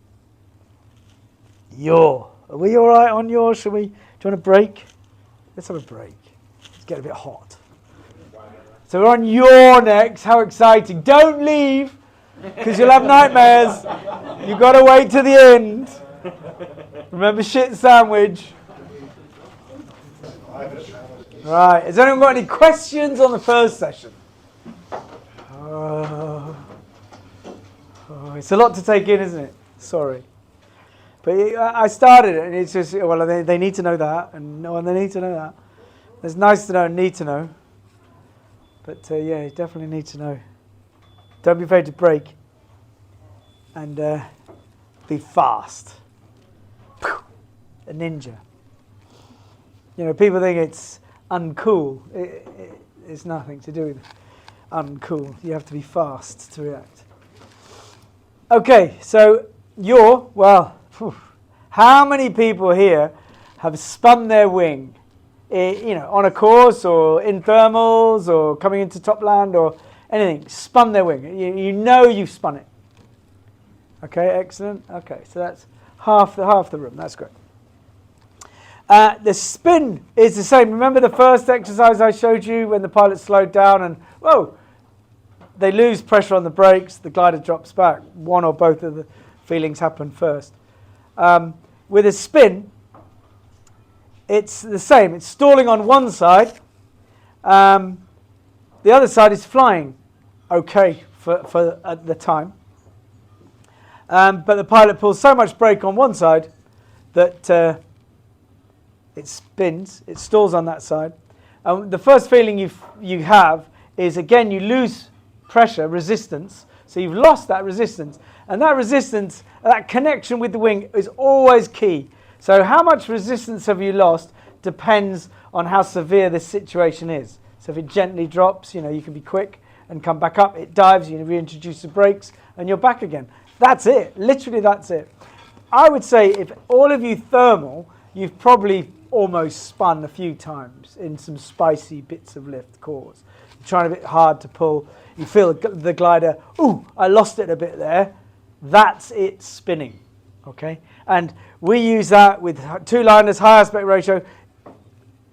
Yaw. Are we all right on yaw? Do you want a break? Let's have a break. It's getting a bit hot. So we're on yaw next. How exciting. Don't leave, because you'll have nightmares. You've got to wait to the end. Remember shit sandwich. Right. Has anyone got any questions on the first session? Oh, it's a lot to take in, isn't it? Sorry. But I started it, and it's just, well, they need to know that, and no, they need to know that. It's nice to know and need to know. But yeah, you definitely need to know. Don't be afraid to break. And be fast. A ninja. You know, people think it's uncool. It's nothing to do with uncool. You have to be fast to react. Okay, so how many people here have spun their wing? You know, on a course or in thermals or coming into Topland or anything, spun their wing. You know you've spun it. Okay, excellent. Okay, so that's half the room. That's great. The spin is the same. Remember the first exercise I showed you when the pilot slowed down and, whoa, they lose pressure on the brakes, the glider drops back. One or both of the feelings happen first. With a spin, it's the same. It's stalling on one side. The other side is flying okay for at the time. But the pilot pulls so much brake on one side that it spins. It stalls on that side. The first feeling you have is, again, you lose pressure, resistance. So you've lost that resistance. And that resistance, that connection with the wing is always key. So how much resistance have you lost depends on how severe this situation is. So if it gently drops, you know, you can be quick and come back up. It dives, you reintroduce the brakes, and you're back again. That's it. Literally, that's it. I would say if all of you thermal, you've probably almost spun a few times in some spicy bits of lift cores. You're trying a bit hard to pull. You feel the glider, ooh, I lost it a bit there. That's it spinning, okay? And we use that with two liners, high aspect ratio,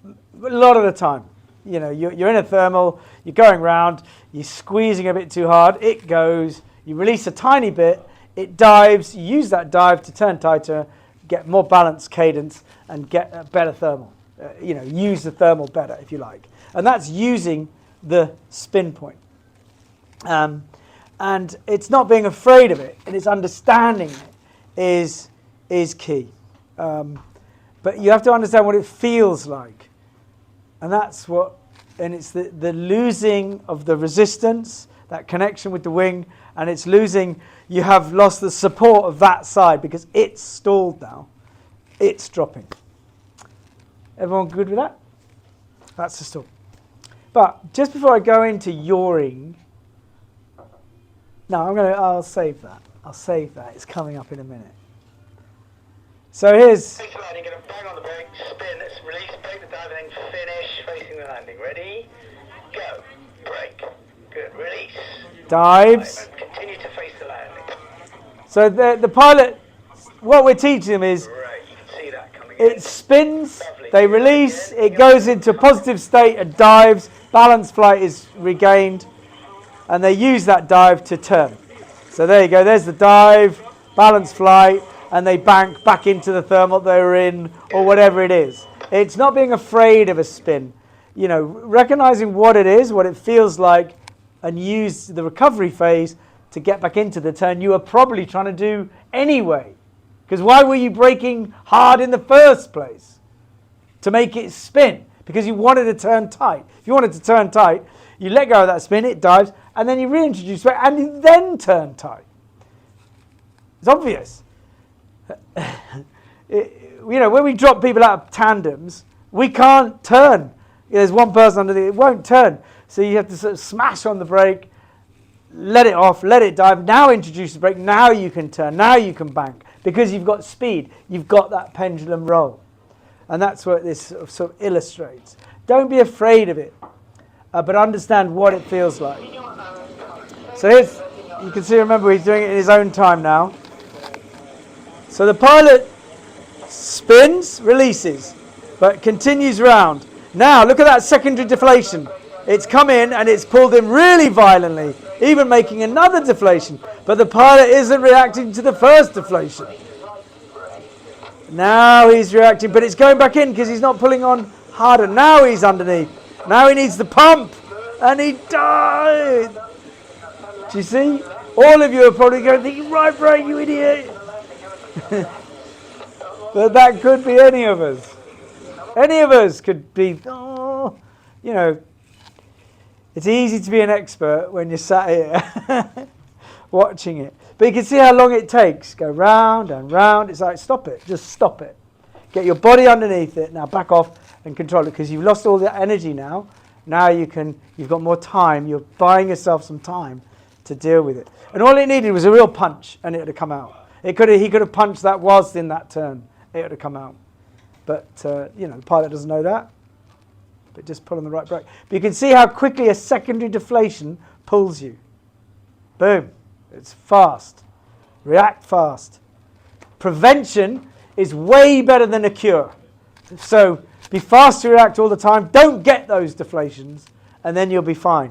a lot of the time. You know, you're in a thermal, you're going round, you're squeezing a bit too hard, it goes, you release a tiny bit, it dives, you use that dive to turn tighter, get more balanced cadence, and get a better thermal. You know, use the thermal better, if you like. And that's using the spin point. And it's not being afraid of it, and it's understanding it is key. But you have to understand what it feels like. And that's and it's the losing of the resistance, that connection with the wing, and it's losing, you have lost the support of that side because it's stalled now. It's dropping. Everyone good with that? That's the stall. But just before I go into yawing, no, I'll save that. I'll save that. It's coming up in a minute. So here's... Face the landing, get a bang on the brake, spin, release, break the dive, and then finish facing the landing. Ready? Go. Brake. Good. Release. Dives. And continue to face the landing. So the pilot, what we're teaching them is, Right, you can see that coming in. it spins, they release, it goes into a positive state and dives, balance flight is regained, and they use that dive to turn. So there you go, there's the dive, balance flight, and they bank back into the thermal they were in, or whatever it is. It's not being afraid of a spin. You know, recognizing what it is, what it feels like, and use the recovery phase to get back into the turn you were probably trying to do anyway. Because why were you braking hard in the first place? To make it spin. Because you wanted to turn tight. If you wanted to turn tight, you let go of that spin, it dives, and then you reintroduce it, and you then turn tight. It's obvious. You know, when we drop people out of tandems, we can't turn. There's one person under it won't turn. So you have to sort of smash on the brake, let it off, let it dive, now introduce the brake, now you can turn, now you can bank. Because you've got speed, you've got that pendulum roll. And that's what this sort of illustrates. Don't be afraid of it, but understand what it feels like. So here's, you can see, remember, he's doing it in his own time now. So the pilot spins, releases, but continues round. Now, look at that secondary deflation. It's come in and it's pulled him really violently, even making another deflation. But the pilot isn't reacting to the first deflation. Now he's reacting, but it's going back in because he's not pulling on harder. Now he's underneath. Now he needs the pump. And he died. Do you see? All of you are probably going thinking, right brake, you idiot. But that could be any of us. Any of us could be, you know, it's easy to be an expert when you're sat here watching it. But you can see how long it takes. Go round and round. It's like, stop it. Just stop it. Get your body underneath it. Now back off and control it, because you've lost all the energy now. Now you've got more time. You're buying yourself some time to deal with it. And all it needed was a real punch, and it would have come out. He could have punched that whilst in that turn. It would have come out. But, you know, the pilot doesn't know that. But just pull on the right brake. But you can see how quickly a secondary deflation pulls you. Boom. It's fast. React fast. Prevention is way better than a cure. So be fast to react all the time. Don't get those deflations, and then you'll be fine.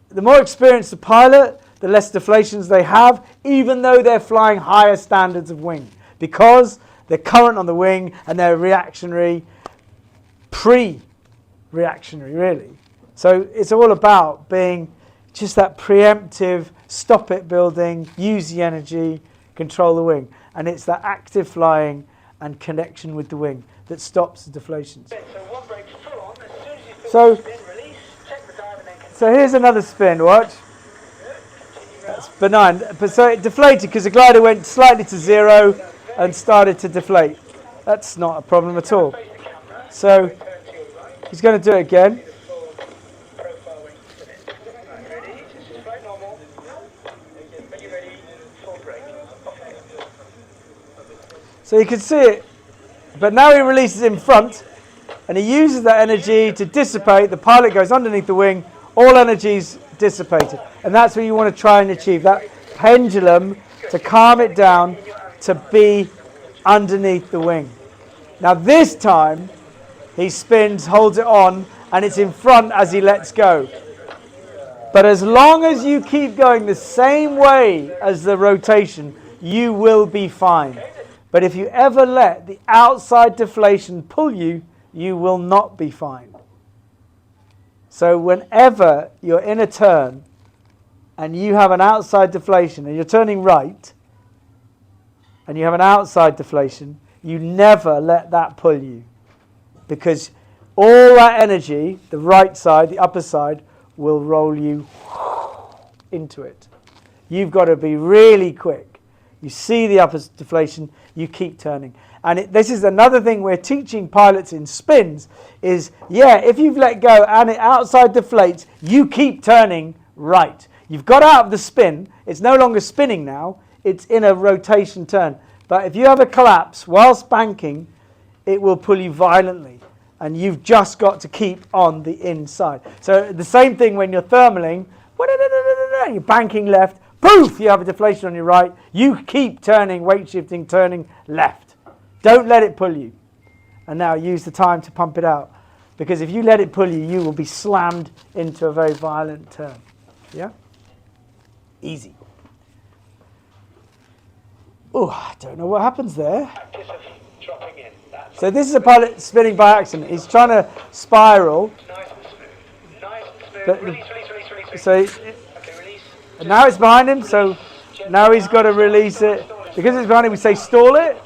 The more experienced the pilot, the less deflations they have, even though they're flying higher standards of wing, because they're current on the wing and they're reactionary, pre-reactionary, really. So it's all about being just that preemptive, stop it building, use the energy, control the wing. And it's that active flying and connection with the wing that stops the deflations. So here's another spin, watch. That's benign. But so it deflated because the glider went slightly to zero and started to deflate. That's not a problem at all. So he's going to do it again. So you can see it, but now he releases in front, and he uses that energy to dissipate. The pilot goes underneath the wing, all energy's dissipated. And that's what you want to try and achieve, that pendulum, to calm it down, to be underneath the wing. Now this time, he spins, holds it on, and it's in front as he lets go. But as long as you keep going the same way as the rotation, you will be fine. But if you ever let the outside deflation pull you, you will not be fine. So whenever you're in a turn and you have an outside deflation and you're turning right and you have an outside deflation, you never let that pull you, because all that energy, the right side, the upper side, will roll you into it. You've got to be really quick. You see the upper deflation, you keep turning. And this is another thing we're teaching pilots in spins is, if you've let go and it outside deflates, you keep turning right. You've got out of the spin. It's no longer spinning now. It's in a rotation turn. But if you have a collapse whilst banking, it will pull you violently. And you've just got to keep on the inside. So the same thing when you're thermaling, you're banking left, poof, you have a deflation on your right. You keep turning, weight shifting, turning left. Don't let it pull you. And now use the time to pump it out. Because if you let it pull you, you will be slammed into a very violent turn. Yeah? Easy. Oh, I don't know what happens there. So this is a pilot spinning by accident. He's trying to spiral. So now it's behind him, so now he's got to release it. Because it's behind him, we say stall it.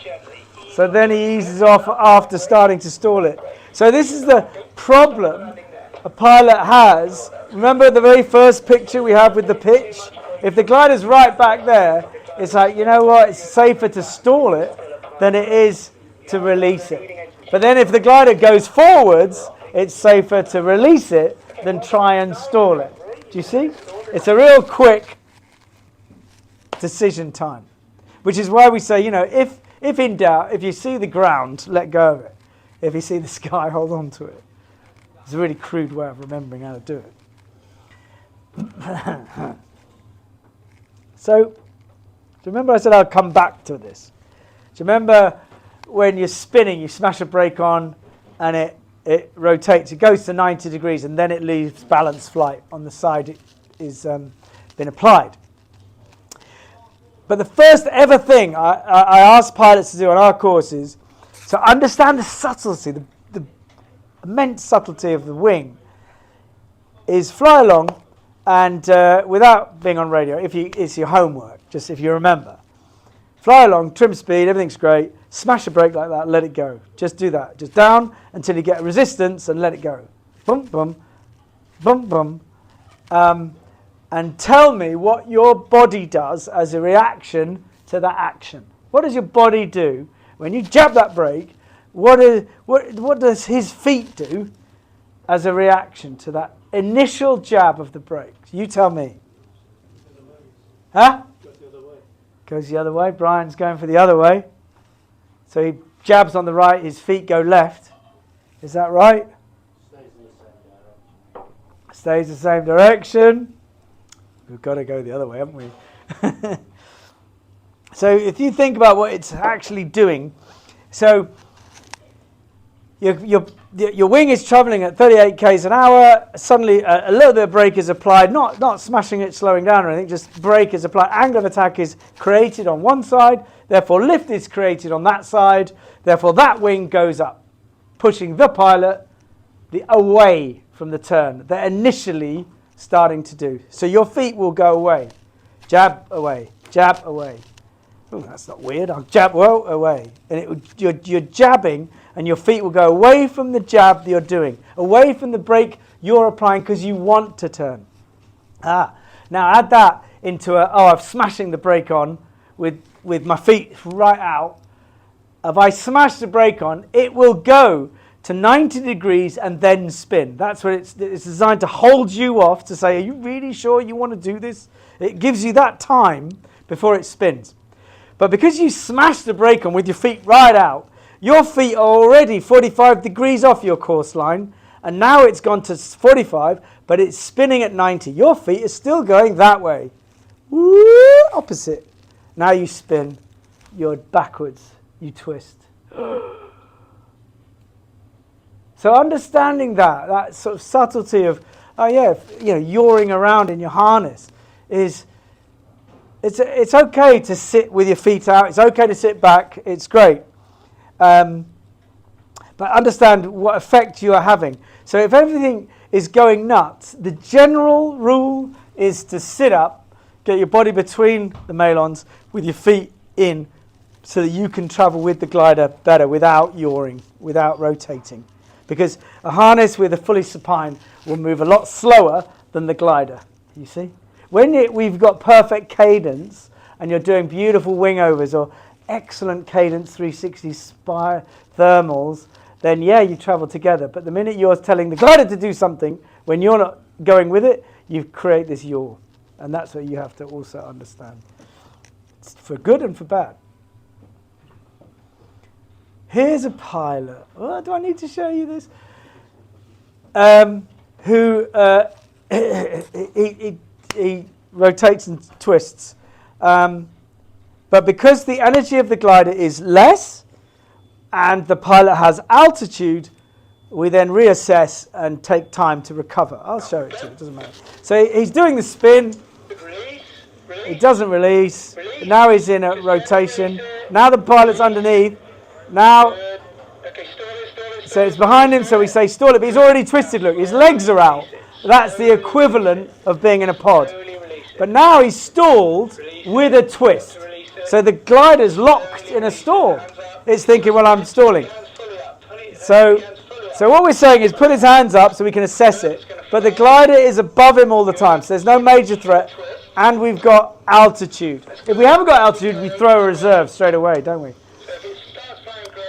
So then he eases off after starting to stall it. So this is the problem a pilot has. Remember the very first picture we have with the pitch? If the glider's right back there, it's like, you know what, it's safer to stall it than it is to release it. But then if the glider goes forwards, it's safer to release it than try and stall it. Do you see? It's a real quick decision time. Which is why we say, if in doubt, if you see the ground, let go of it. If you see the sky, hold on to it. It's a really crude way of remembering how to do it. So, do you remember I said I'll come back to this? Do you remember when you're spinning, you smash a brake on and it rotates, it goes to 90 degrees and then it leaves balanced flight on the side it is been applied. But the first ever thing I ask pilots to do on our courses, to understand the subtlety, the immense subtlety of the wing, is fly along And without being on radio, it's your homework, just if you remember. Fly along, trim speed, everything's great. Smash a brake like that, let it go. Just do that. Just down until you get a resistance and let it go. Boom, boom, boom, boom. And tell me what your body does as a reaction to that action. What does your body do when you jab that brake? What does his feet do as a reaction to that initial jab of the brake? You tell me. Huh? Goes the other way. Brian's going for the other way. So he jabs on the right, his feet go left. Is that right? Stays the same direction. We've got to go the other way, haven't we? So if you think about what it's actually doing, so your wing is traveling at 38 k's an hour. Suddenly a little bit of brake is applied, not smashing it, slowing down or anything, just brake is applied. Angle of attack is created on one side, therefore lift is created on that side, therefore that wing goes up, pushing the pilot away from the turn they're initially starting to do. So your feet will go away. Jab away, jab away. Oh, that's not weird. I'll jab away. And you're jabbing and your feet will go away from the jab that you're doing, away from the brake you're applying because you want to turn. Now add that into I'm smashing the brake on with my feet right out. If I smash the brake on, it will go to 90 degrees and then spin. That's what it's designed to hold you off, to say, are you really sure you want to do this? It gives you that time before it spins. But because you smash the brake on with your feet right out, your feet are already 45 degrees off your course line, and now it's gone to 45, but it's spinning at 90. Your feet are still going that way. Woo, opposite. Now you spin, you're backwards, you twist. So understanding that sort of subtlety of, yawing around in your harness is, it's okay to sit with your feet out. It's okay to sit back. It's great. But understand what effect you are having. So if everything is going nuts, the general rule is to sit up, get your body between the mailons with your feet in so that you can travel with the glider better without yawing, without rotating. Because a harness with a fully supine will move a lot slower than the glider, you see? When we've got perfect cadence and you're doing beautiful wing overs or excellent cadence 360 spire thermals, then you travel together. But the minute you're telling the glider to do something, when you're not going with it, you create this yaw. And that's what you have to also understand. It's for good and for bad. Here's a pilot. Oh, do I need to show you this? Who he rotates and twists. But because the energy of the glider is less and the pilot has altitude, we then reassess and take time to recover. I'll show it to you, it doesn't matter. So he's doing the spin. He doesn't release. Now he's in a rotation. Now the pilot's underneath. Now, so it's behind him, so we say stall it, but he's already twisted, look, his legs are out. That's the equivalent of being in a pod. But now he's stalled with a twist. So the glider's locked in a stall. It's thinking, well, I'm stalling. So what we're saying is put his hands up so we can assess it. But the glider is above him all the time, so there's no major threat. And we've got altitude. If we haven't got altitude, we throw a reserve straight away, don't we?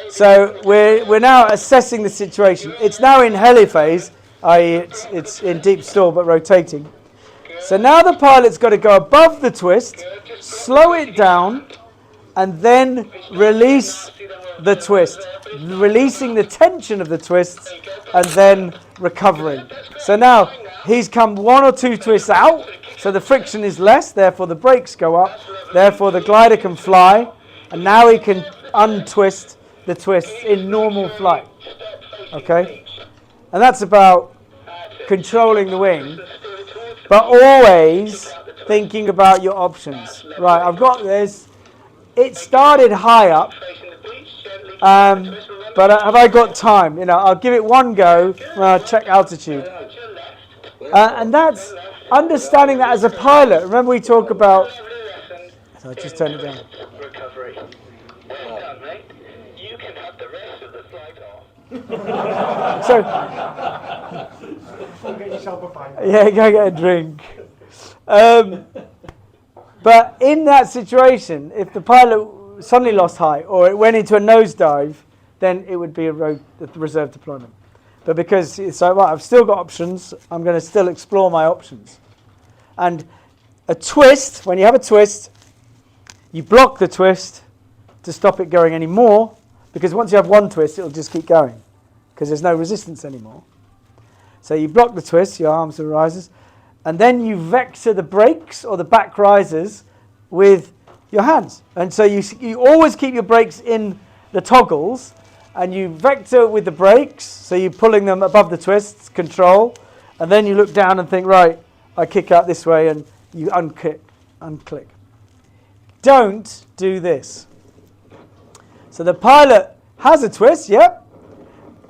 So we're now assessing the situation. It's now in heli phase, i.e. it's in deep stall but rotating. So now the pilot's got to go above the twist, slow it down, and then release the twist, releasing the tension of the twist, and then recovering. So now he's come one or two twists out, so the friction is less, therefore the brakes go up, therefore the glider can fly, and now he can untwist the twists in normal flight. Okay? And that's about controlling the wing, but always thinking about your options. Right, I've got this. It started high up, but have I got time? I'll give it one go, check altitude. And that's understanding that as a pilot, remember we talk about... So I just turn it down. Recovery. Well done, mate. You can have the rest of the flight off. So, Get yourself a pint. yeah, go get a drink. But in that situation, if the pilot suddenly lost height or it went into a nosedive, then it would be a reserve deployment. But because it's like, right, I've still got options, I'm going to still explore my options. And a twist, when you have a twist, you block the twist to stop it going any more, because once you have one twist, it'll just keep going, because there's no resistance anymore. So you block the twist, your arms are risers, and then you vector the brakes or the back risers with your hands. And so you always keep your brakes in the toggles, and you vector with the brakes, so you're pulling them above the twists, control, and then you look down and think, right, I kick out this way, and you unclick. Don't do this. So the pilot has a twist, yep,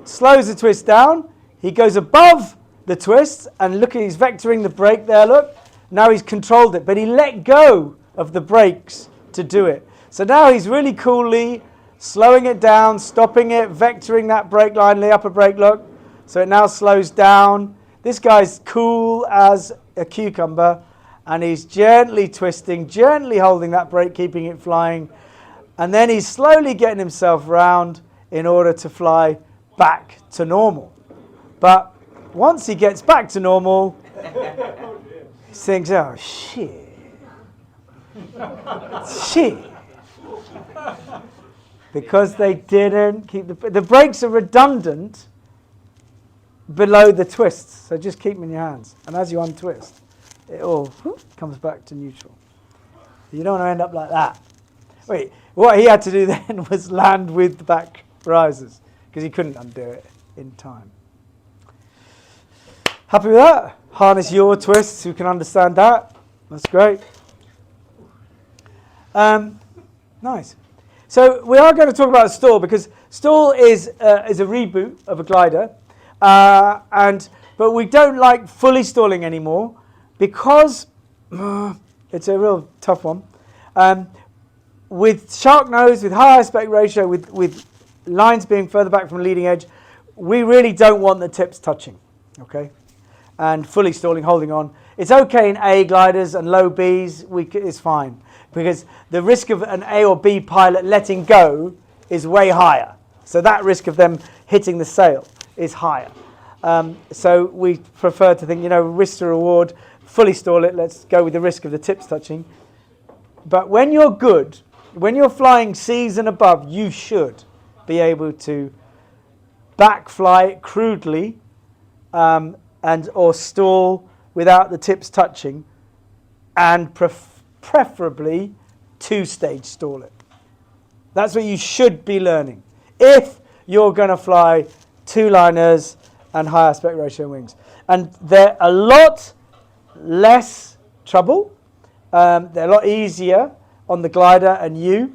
slows the twist down, he goes above the twist, and look, he's vectoring the brake there, look, now he's controlled it, but he let go of the brakes to do it. So now he's really coolly slowing it down, stopping it, vectoring that brake line, the upper brake, look. So it now slows down. This guy's cool as a cucumber, and he's gently twisting, gently holding that brake, keeping it flying. And then he's slowly getting himself round in order to fly back to normal. But once he gets back to normal, he thinks, oh, shit. Shit. Because they didn't keep the brakes are redundant below the twists, so just keep them in your hands. And as you untwist, it all comes back to neutral. You don't want to end up like that. Wait, what he had to do then was land with the back risers, because he couldn't undo it in time. Happy with that? Harness your twists, who can understand that? That's great. Nice. So we are going to talk about stall, because stall is a reboot of a glider, but we don't like fully stalling anymore, because it's a real tough one. With shark nose, with high aspect ratio, with lines being further back from the leading edge, we really don't want the tips touching, okay? And fully stalling, holding on. It's okay in A gliders and low Bs, it's fine, because the risk of an A or B pilot letting go is way higher. So that risk of them hitting the sail is higher. So we prefer to think, risk to reward, fully stall it, let's go with the risk of the tips touching. But when you're good, when you're flying Cs and above, you should be able to backfly crudely and or stall without the tips touching, and preferably two-stage stall it. That's what you should be learning if you're going to fly two-liners and high aspect ratio wings. And they're a lot less trouble. They're a lot easier on the glider and you.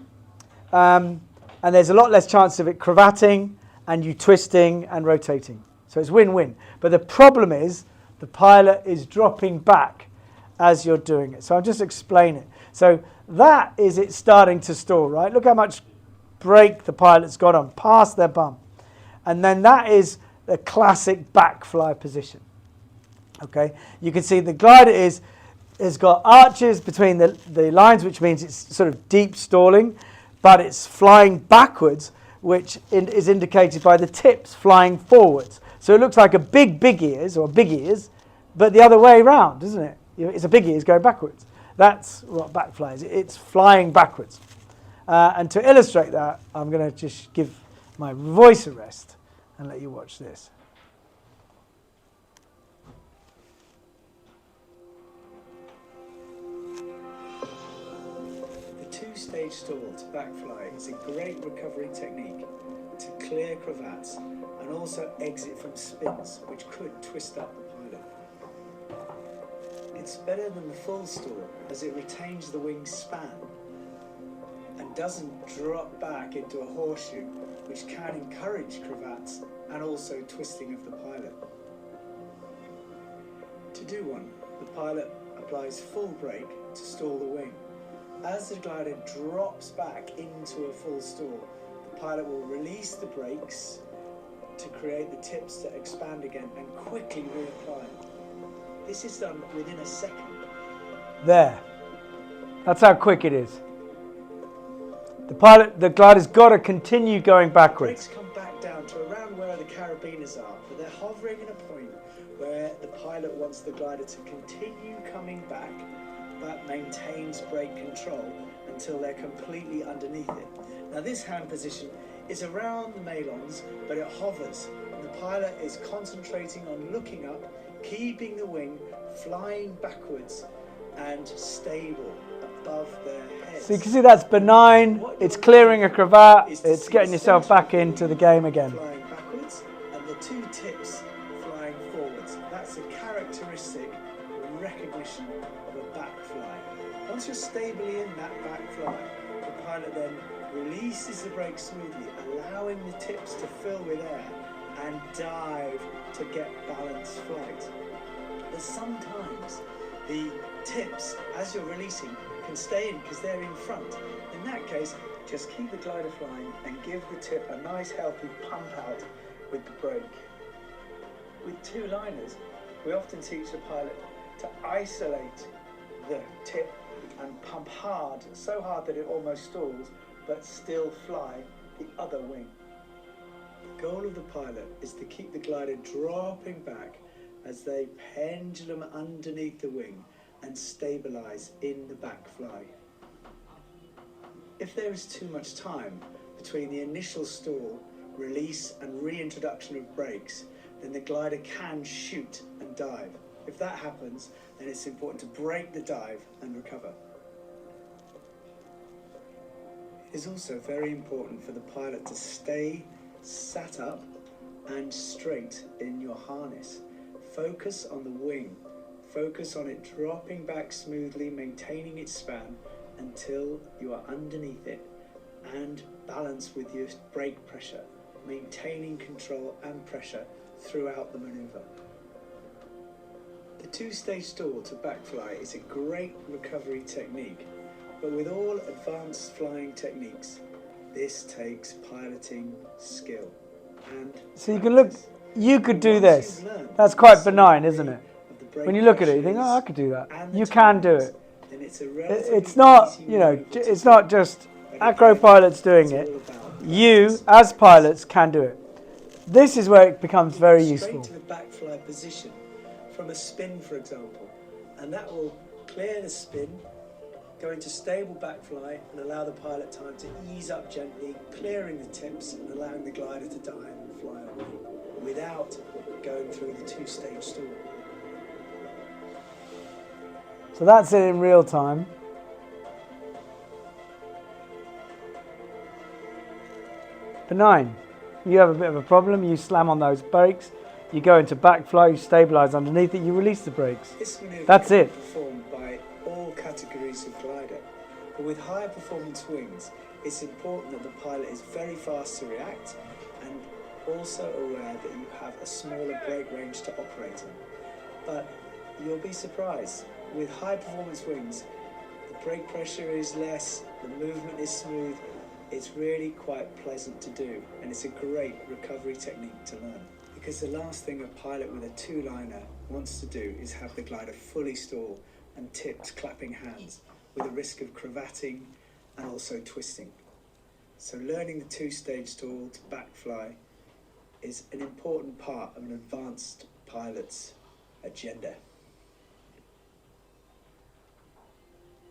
And there's a lot less chance of it cravating and you twisting and rotating. So it's win-win. But the problem is the pilot is dropping back as you're doing it. So I'll just explain it. So that is it starting to stall, right? Look how much brake the pilot's got on, past their bum. And then that is the classic backfly position. Okay, you can see the glider has got arches between the lines, which means it's sort of deep stalling, but it's flying backwards, which is indicated by the tips flying forwards. So it looks like a big ears, but the other way around, isn't it? It's a big ears going backwards. That's what backfly is. It's flying backwards. And to illustrate that, I'm going to just give my voice a rest and let you watch this. The two-stage stall to backfly is a great recovery technique to clear cravats and also exit from spins, which could twist up the pilot. It's better than the full stall as it retains the wing's span and doesn't drop back into a horseshoe, which can encourage cravats and also twisting of the pilot. To do one, the pilot applies full brake to stall the wing. As the glider drops back into a full stall, the pilot will release the brakes to create the tips to expand again and quickly reapply. This is done within a second. There. That's how quick it is. The glider's got to continue going backwards. Brakes come back down to around where the carabiners are, but they're hovering in a point where the pilot wants the glider to continue coming back, but maintains brake control until they're completely underneath it. Now this hand position is around the mailons, but it hovers, and the pilot is concentrating on looking up, keeping the wing flying backwards and stable above their heads. So you can see that's benign, it's clearing a cravat, it's getting yourself back into the game again. Flying backwards and the two tips flying forwards. That's a characteristic recognition of a back fly. Once you're stably in that back fly, the pilot then releases the brake smoothly, allowing the tips to fill with air and dive to get balanced flight. But sometimes the tips, as you're releasing, can stay in because they're in front. In that case, just keep the glider flying and give the tip a nice healthy pump out with the brake. With two liners, we often teach the pilot to isolate the tip and pump hard, so hard that it almost stalls, but still fly the other wing. The goal of the pilot is to keep the glider dropping back as they pendulum underneath the wing and stabilize in the back fly. If there is too much time between the initial stall, release and reintroduction of brakes, then the glider can shoot and dive. If that happens, then it's important to break the dive and recover. It is also very important for the pilot to stay sat up and straight in your harness. Focus on the wing. Focus on it dropping back smoothly, maintaining its span until you are underneath it, and balance with your brake pressure, maintaining control and pressure throughout the maneuver. The two-stage stall to backfly is a great recovery technique, but with all advanced flying techniques, this takes piloting skill and So you can look, you could do this. That's quite benign, isn't it? When you look at it, you think, oh, I could do that. You can do it. It's not, you know, it's not just acro pilots doing it. You, as pilots, can do it. This is where it becomes very useful. Straight to the backfly position from a spin, for example, and that will clear the spin, go into stable backfly and allow the pilot time to ease up gently, clearing the tips and allowing the glider to dive and fly away without going through the two-stage stall. So that's it in real time. Benign. You have a bit of a problem, you slam on those brakes, you go into backfly, you stabilise underneath it, you release the brakes. This maneuver That's can it. be performed by all categories of glider, but with higher performance wings, it's important that the pilot is very fast to react and also aware that you have a smaller brake range to operate in. But you'll be surprised, with high performance wings, the brake pressure is less, the movement is smooth, it's really quite pleasant to do, and it's a great recovery technique to learn. Because the last thing a pilot with a two-liner wants to do is have the glider fully stall and tipped clapping hands, with a risk of cravating and also twisting. So learning the two-stage stall to backfly is an important part of an advanced pilot's agenda.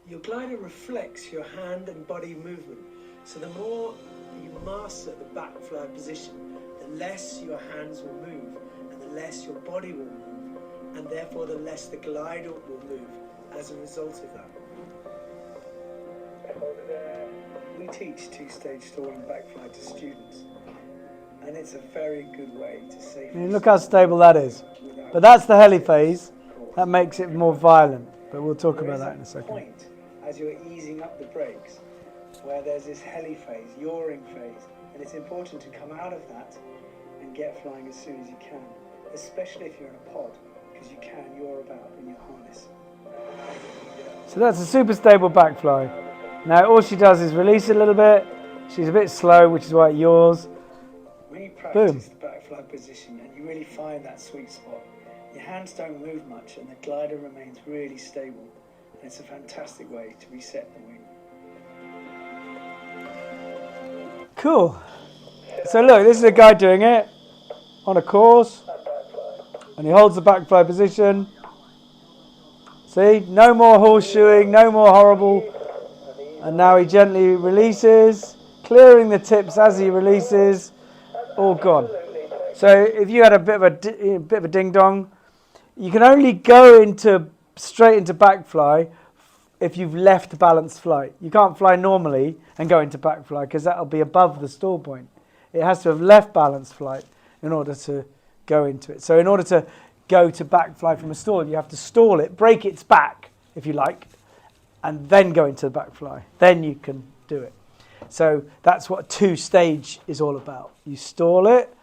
Your glider reflects your hand and body movement, so the more you master the backfly position, the less your hands will move and the less your body will move, and therefore the less the glider will move as a result of that. We teach two-stage stall and backfly to students, and it's a very good way to safely... Look how stable that is. But that's the heli phase. That makes it more violent, but we'll talk about that in a second. Point as you're easing up the brakes, where there's this heli phase, yawing phase, and it's important to come out of that and get flying as soon as you can, especially if you're in a pod, because you can, you're about in your harness. So that's a super stable back fly. Now all she does is release it a little bit. She's a bit slow, which is why it yaws. When you practice the back fly position and you really find that sweet spot, your hands don't move much and the glider remains really stable. And it's a fantastic way to reset the wing. Cool. So look, this is a guy doing it on a course, and he holds the back fly position. See, no more horseshoeing, no more horrible. And now he gently releases, clearing the tips as he releases, all gone. So if you had a bit of a ding dong, you can only go straight into back fly if you've left balanced flight. You can't fly normally and go into back fly because that'll be above the stall point. It has to have left balanced flight in order to go into it. So in order to go to back fly from a stall, you have to stall it, break its back, if you like, and then go into the back fly. Then you can do it. So that's what two-stage is all about. You stall it,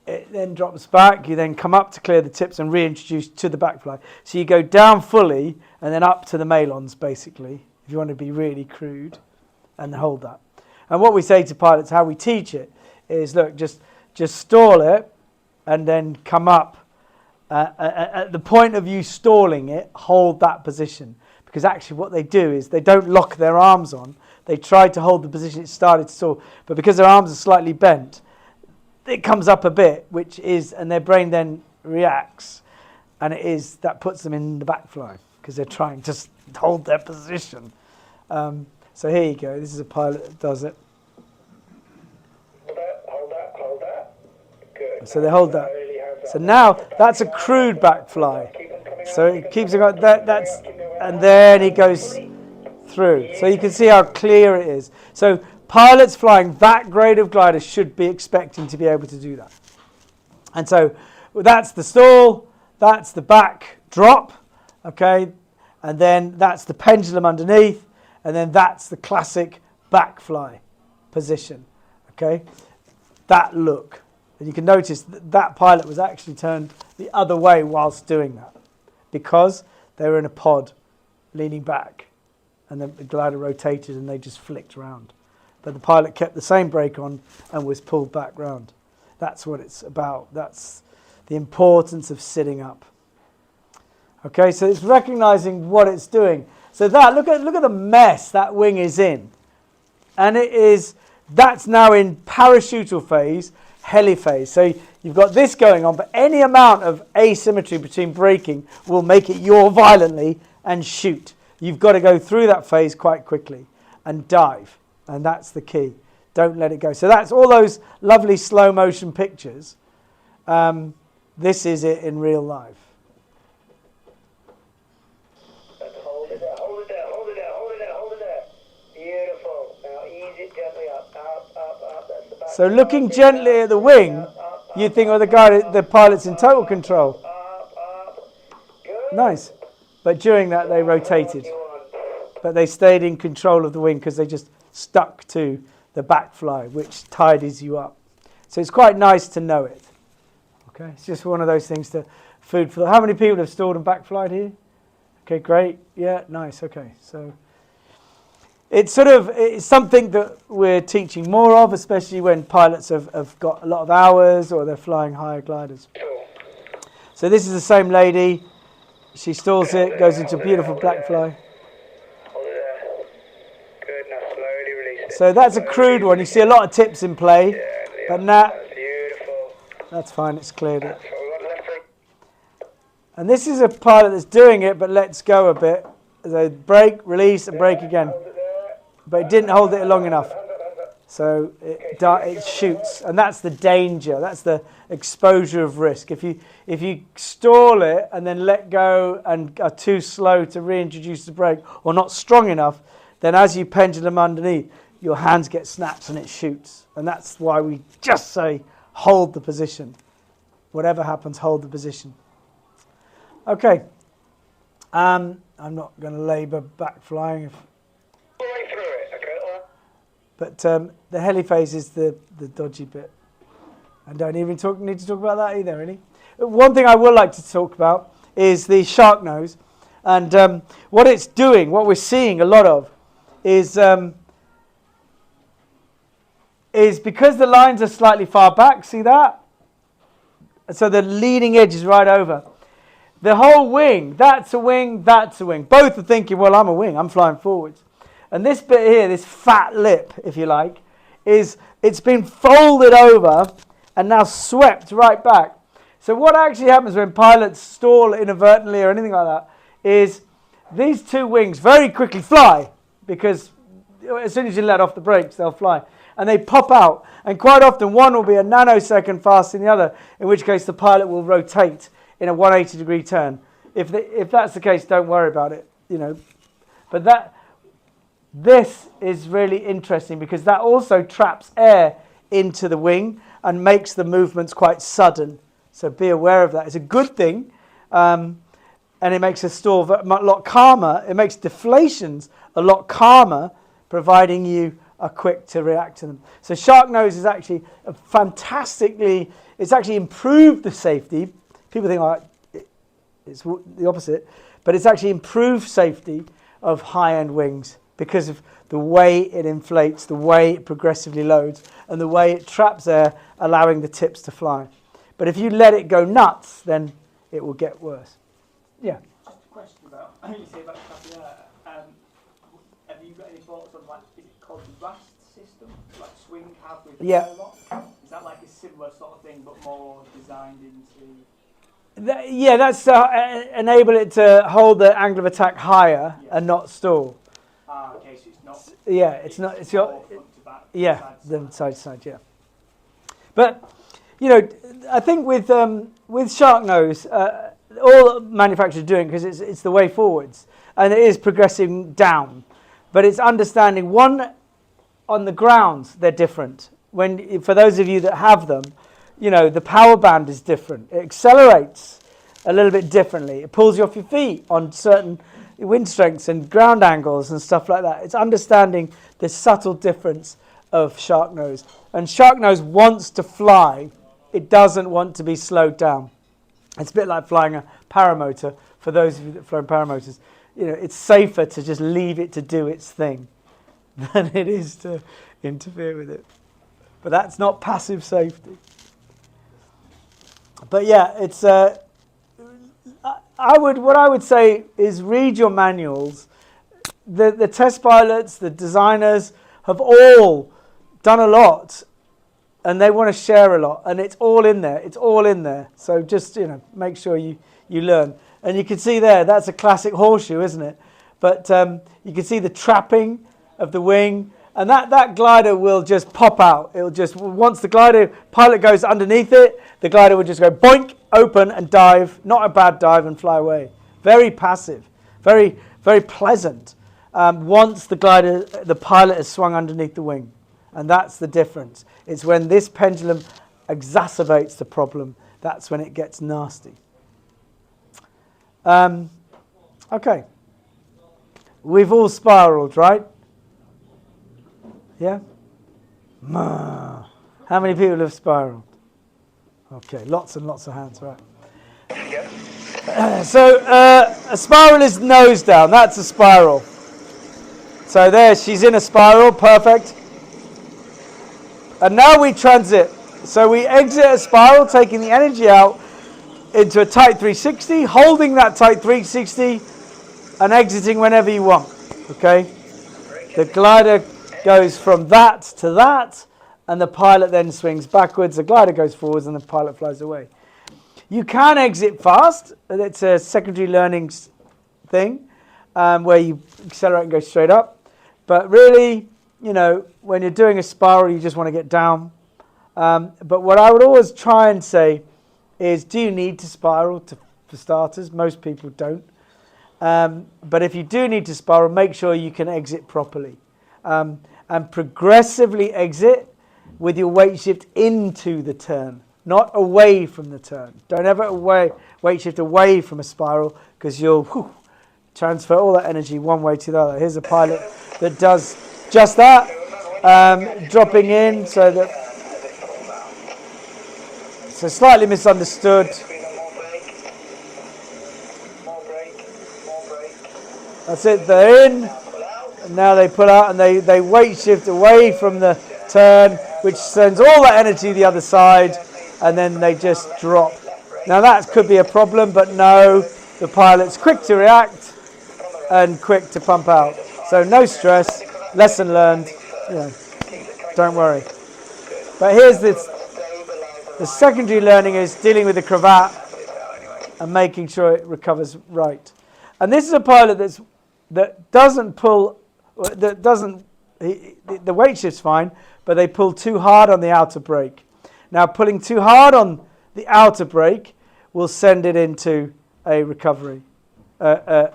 it then drops back, you then come up to clear the tips and reintroduce to the back fly. So you go down fully and then up to the mailons, basically, if you want to be really crude, and hold that. And what we say to pilots, how we teach it, is look, just stall it and then come up. At the point of you stalling it, hold that position. Because actually what they do is they don't lock their arms on. They try to hold the position it started to stall. But because their arms are slightly bent, it comes up a bit, and their brain then reacts. And that puts them in the back fly because they're trying to hold their position. So here you go. This is a pilot that does it. Hold that. Good. So they hold that. So now that's a crude back fly. So it keeps it going. And then he goes through. So you can see how clear it is. So pilots flying that grade of glider should be expecting to be able to do that. And so that's the stall. That's the back drop. Okay. And then that's the pendulum underneath. And then that's the classic back fly position. Okay. That look. And you can notice that pilot was actually turned the other way whilst doing that because they were in a pod leaning back and then the glider rotated and they just flicked around. But the pilot kept the same brake on and was pulled back round. That's what it's about. That's the importance of sitting up. Okay, so it's recognizing what it's doing. So look at the mess that wing is in. And that's now in parachutal phase, heli phase. So you've got this going on, but any amount of asymmetry between braking will make it yaw violently and shoot. You've got to go through that phase quite quickly and dive. And that's the key. Don't let it go. So that's all those lovely slow motion pictures. This is it in real life. Hold it there. Beautiful. Now ease it gently up. That's the back. So looking gently at the wing, you think, oh, the pilot's in total control. Up. Good. Nice. But during that, they rotated. But they stayed in control of the wing because they just stuck to the back fly, which tidies you up. So it's quite nice to know it. Okay, it's just one of those things to food for. How many people have stalled and back flied here? Okay, great. Yeah, nice. Okay, so it's something that we're teaching more of, especially when pilots have got a lot of hours or they're flying higher gliders. So this is the same lady. She stalls it, goes into a beautiful black fly. Hold it there. Good. Now slowly release it. So that's a crude one. You see a lot of tips in play, but now That's beautiful. that's fine. It's cleared it. So we got left brake. And this is a pilot that's doing it, but lets go a bit. So brake, release, and brake again. Hold it there. But it didn't hold it long enough. So it shoots, and that's the danger. That's the exposure of risk. If you stall it and then let go and are too slow to reintroduce the brake or not strong enough, then as you pendulum underneath, your hands get snapped and it shoots. And that's why we just say hold the position. Whatever happens, hold the position. Okay. I'm not going to labour back flying. All the way through it. Okay. But the heli phase is the dodgy bit. And don't even need to talk about that either, really. one thing I would like to talk about is the shark nose. And what it's doing, what we're seeing a lot of, is because the lines are slightly far back, see that? So the leading edge is right over. The whole wing, that's a wing, that's a wing. Both are thinking, well, I'm a wing, I'm flying forwards. And this bit here, this fat lip, if you like, it's been folded over and now swept right back. So what actually happens when pilots stall inadvertently or anything like that is these two wings very quickly fly, because as soon as you let off the brakes, they'll fly. And they pop out. And quite often one will be a nanosecond faster than the other, in which case the pilot will rotate in a 180-degree turn. If that's the case, don't worry about it, you know. But this is really interesting, because that also traps air into the wing and makes the movements quite sudden. So be aware of that. It's a good thing, and it makes a stall a lot calmer. It makes deflations a lot calmer, providing you are quick to react to them. So shark nose is actually it's actually improved the safety. People think it's the opposite, but it's actually improved safety of high-end wings because of the way it inflates, the way it progressively loads, and the way it traps air, allowing the tips to fly. But if you let it go nuts, then it will get worse. Yeah. Just a question about, you say about trapping air. Have you got any thoughts on, like, is it called the RAST system, like Swing have with airlock? Is that like a similar sort of thing, but more designed into? That's enable it to hold the angle of attack higher and not stall. Okay, so it's not. Yeah, it's not. It's your. Front to back, The side to side. Yeah. But you know, I think with shark nose, all manufacturers are doing, because it's the way forwards, and it is progressing down, but it's understanding one on the grounds they're different. For those of you that have them, you know, the power band is different. It accelerates a little bit differently. It pulls you off your feet on certain wind strengths and ground angles and stuff like that. It's understanding the subtle difference of shark nose. And shark nose wants to fly. It doesn't want to be slowed down. It's a bit like flying a paramotor. For those of you that have flown paramotors, you know, it's safer to just leave it to do its thing than it is to interfere with it. But that's not passive safety. But yeah, it's what I would say is read your manuals. The test pilots, the designers have all done a lot, and they want to share a lot, and it's all in there. It's all in there. So just, you know, make sure you learn. And you can see there, that's a classic horseshoe, isn't it? But you can see the trapping of the wing, and that glider will just pop out. It'll just, once the pilot goes underneath it, the glider will just go boink, open and dive, not a bad dive, and fly away. Very passive, very, very pleasant. Once the pilot has swung underneath the wing. And that's the difference. It's when this pendulum exacerbates the problem, that's when it gets nasty. Okay. We've all spiraled, right? Yeah? How many people have spiraled? Okay, lots and lots of hands, right? So a spiral is nose down. That's a spiral. So there, she's in a spiral. Perfect. And now we transit. So we exit a spiral, taking the energy out into a tight 360, holding that tight 360, and exiting whenever you want. Okay? The glider goes from that to that, and the pilot then swings backwards. The glider goes forwards, and the pilot flies away. You can exit fast. It's a secondary learning thing, where you accelerate and go straight up. But really, you know, when you're doing a spiral, you just want to get down. But what I would always try and say is, do you need to spiral for starters? Most people don't. But if you do need to spiral, make sure you can exit properly. And progressively exit with your weight shift into the turn, not away from the turn. Don't ever weight shift away from a spiral, because you'll transfer all that energy one way to the other. Here's a pilot that does just that, dropping in so slightly misunderstood. That's it, they're in. And now they pull out and they weight shift away from the turn, which sends all that energy the other side, and then they just drop. Now that could be a problem, but no, the pilot's quick to react and quick to pump out. So no stress, lesson learned, don't worry. But here's the secondary learning is dealing with the cravat and making sure it recovers right. And this is a pilot that doesn't pull, the weight shift's fine, but they pull too hard on the outer brake. Now pulling too hard on the outer brake will send it into a recovery. A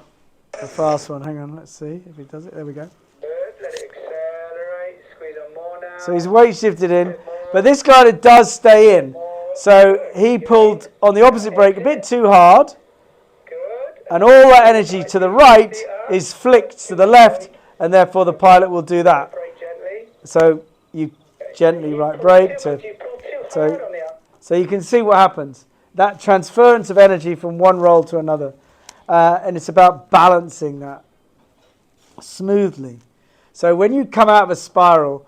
fast one, hang on, let's see if he does it, there we go. Good, let it accelerate, squeeze on more now. So he's weight shifted in, but this glider does stay in. So he pulled on the opposite brake a bit too hard, and all that energy to the right is flicked to the left, and therefore the pilot will do that. So you gently right brake so you can see what happens. That transference of energy from one roll to another, and it's about balancing that smoothly. So when you come out of a spiral,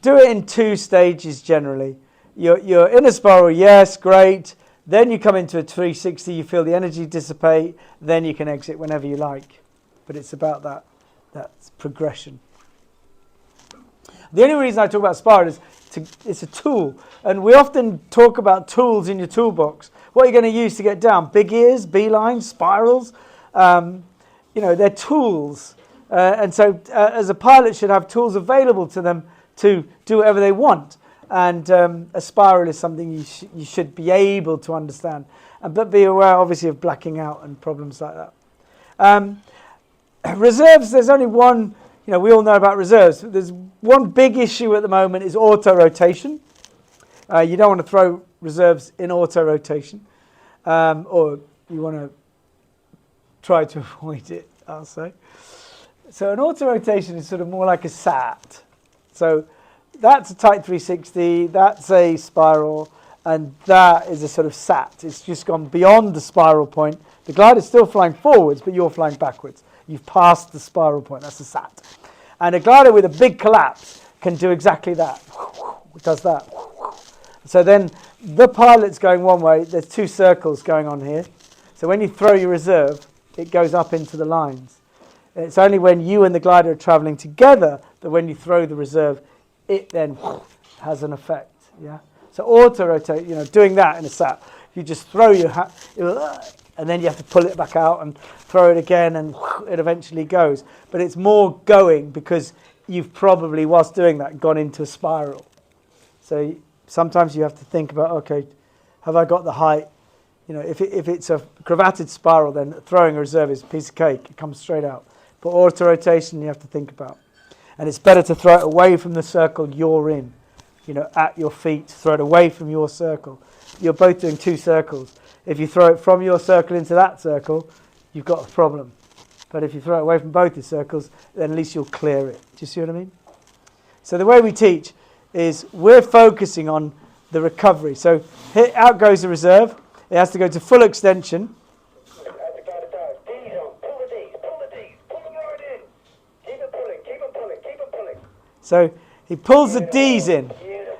do it in 2 stages generally. You're in a spiral, yes, great. Then you come into a 360, you feel the energy dissipate, then you can exit whenever you like. But it's about that progression. The only reason I talk about spiral is it's a tool. And we often talk about tools in your toolbox. What are you going to use to get down? Big ears, beelines, spirals? They're tools. And so as a pilot should have tools available to them to do whatever they want. And a spiral is something you should be able to understand. But be aware, obviously, of blacking out and problems like that. Reserves, there's only one, we all know about reserves. There's one big issue at the moment is auto-rotation. You don't want to throw reserves in auto-rotation. Or you want to try to avoid it, I'll say. So an auto-rotation is sort of more like a SAT. So that's a tight 360, that's a spiral, and that is a sort of SAT. It's just gone beyond the spiral point. The glider's still flying forwards, but you're flying backwards. You've passed the spiral point, that's a SAT. And a glider with a big collapse can do exactly that. It does that. So then the pilot's going one way, there's 2 circles going on here. So when you throw your reserve, it goes up into the lines. It's only when you and the glider are traveling together that when you throw the reserve, it then has an effect. Yeah. So auto-rotate, doing that in a SAT, you just throw your hat, and then you have to pull it back out and throw it again, and it eventually goes. But it's more going because you've probably, whilst doing that, gone into a spiral. So sometimes you have to think about, okay, have I got the height? If it's a cravated spiral, then throwing a reserve is a piece of cake. It comes straight out. But auto-rotation, you have to think about. And it's better to throw it away from the circle you're in, at your feet, throw it away from your circle. You're both doing 2 circles. If you throw it from your circle into that circle, you've got a problem. But if you throw it away from both the circles, then at least you'll clear it. Do you see what I mean? So the way we teach is we're focusing on the recovery. So here, out goes the reserve. It has to go to full extension. So he pulls the D's in.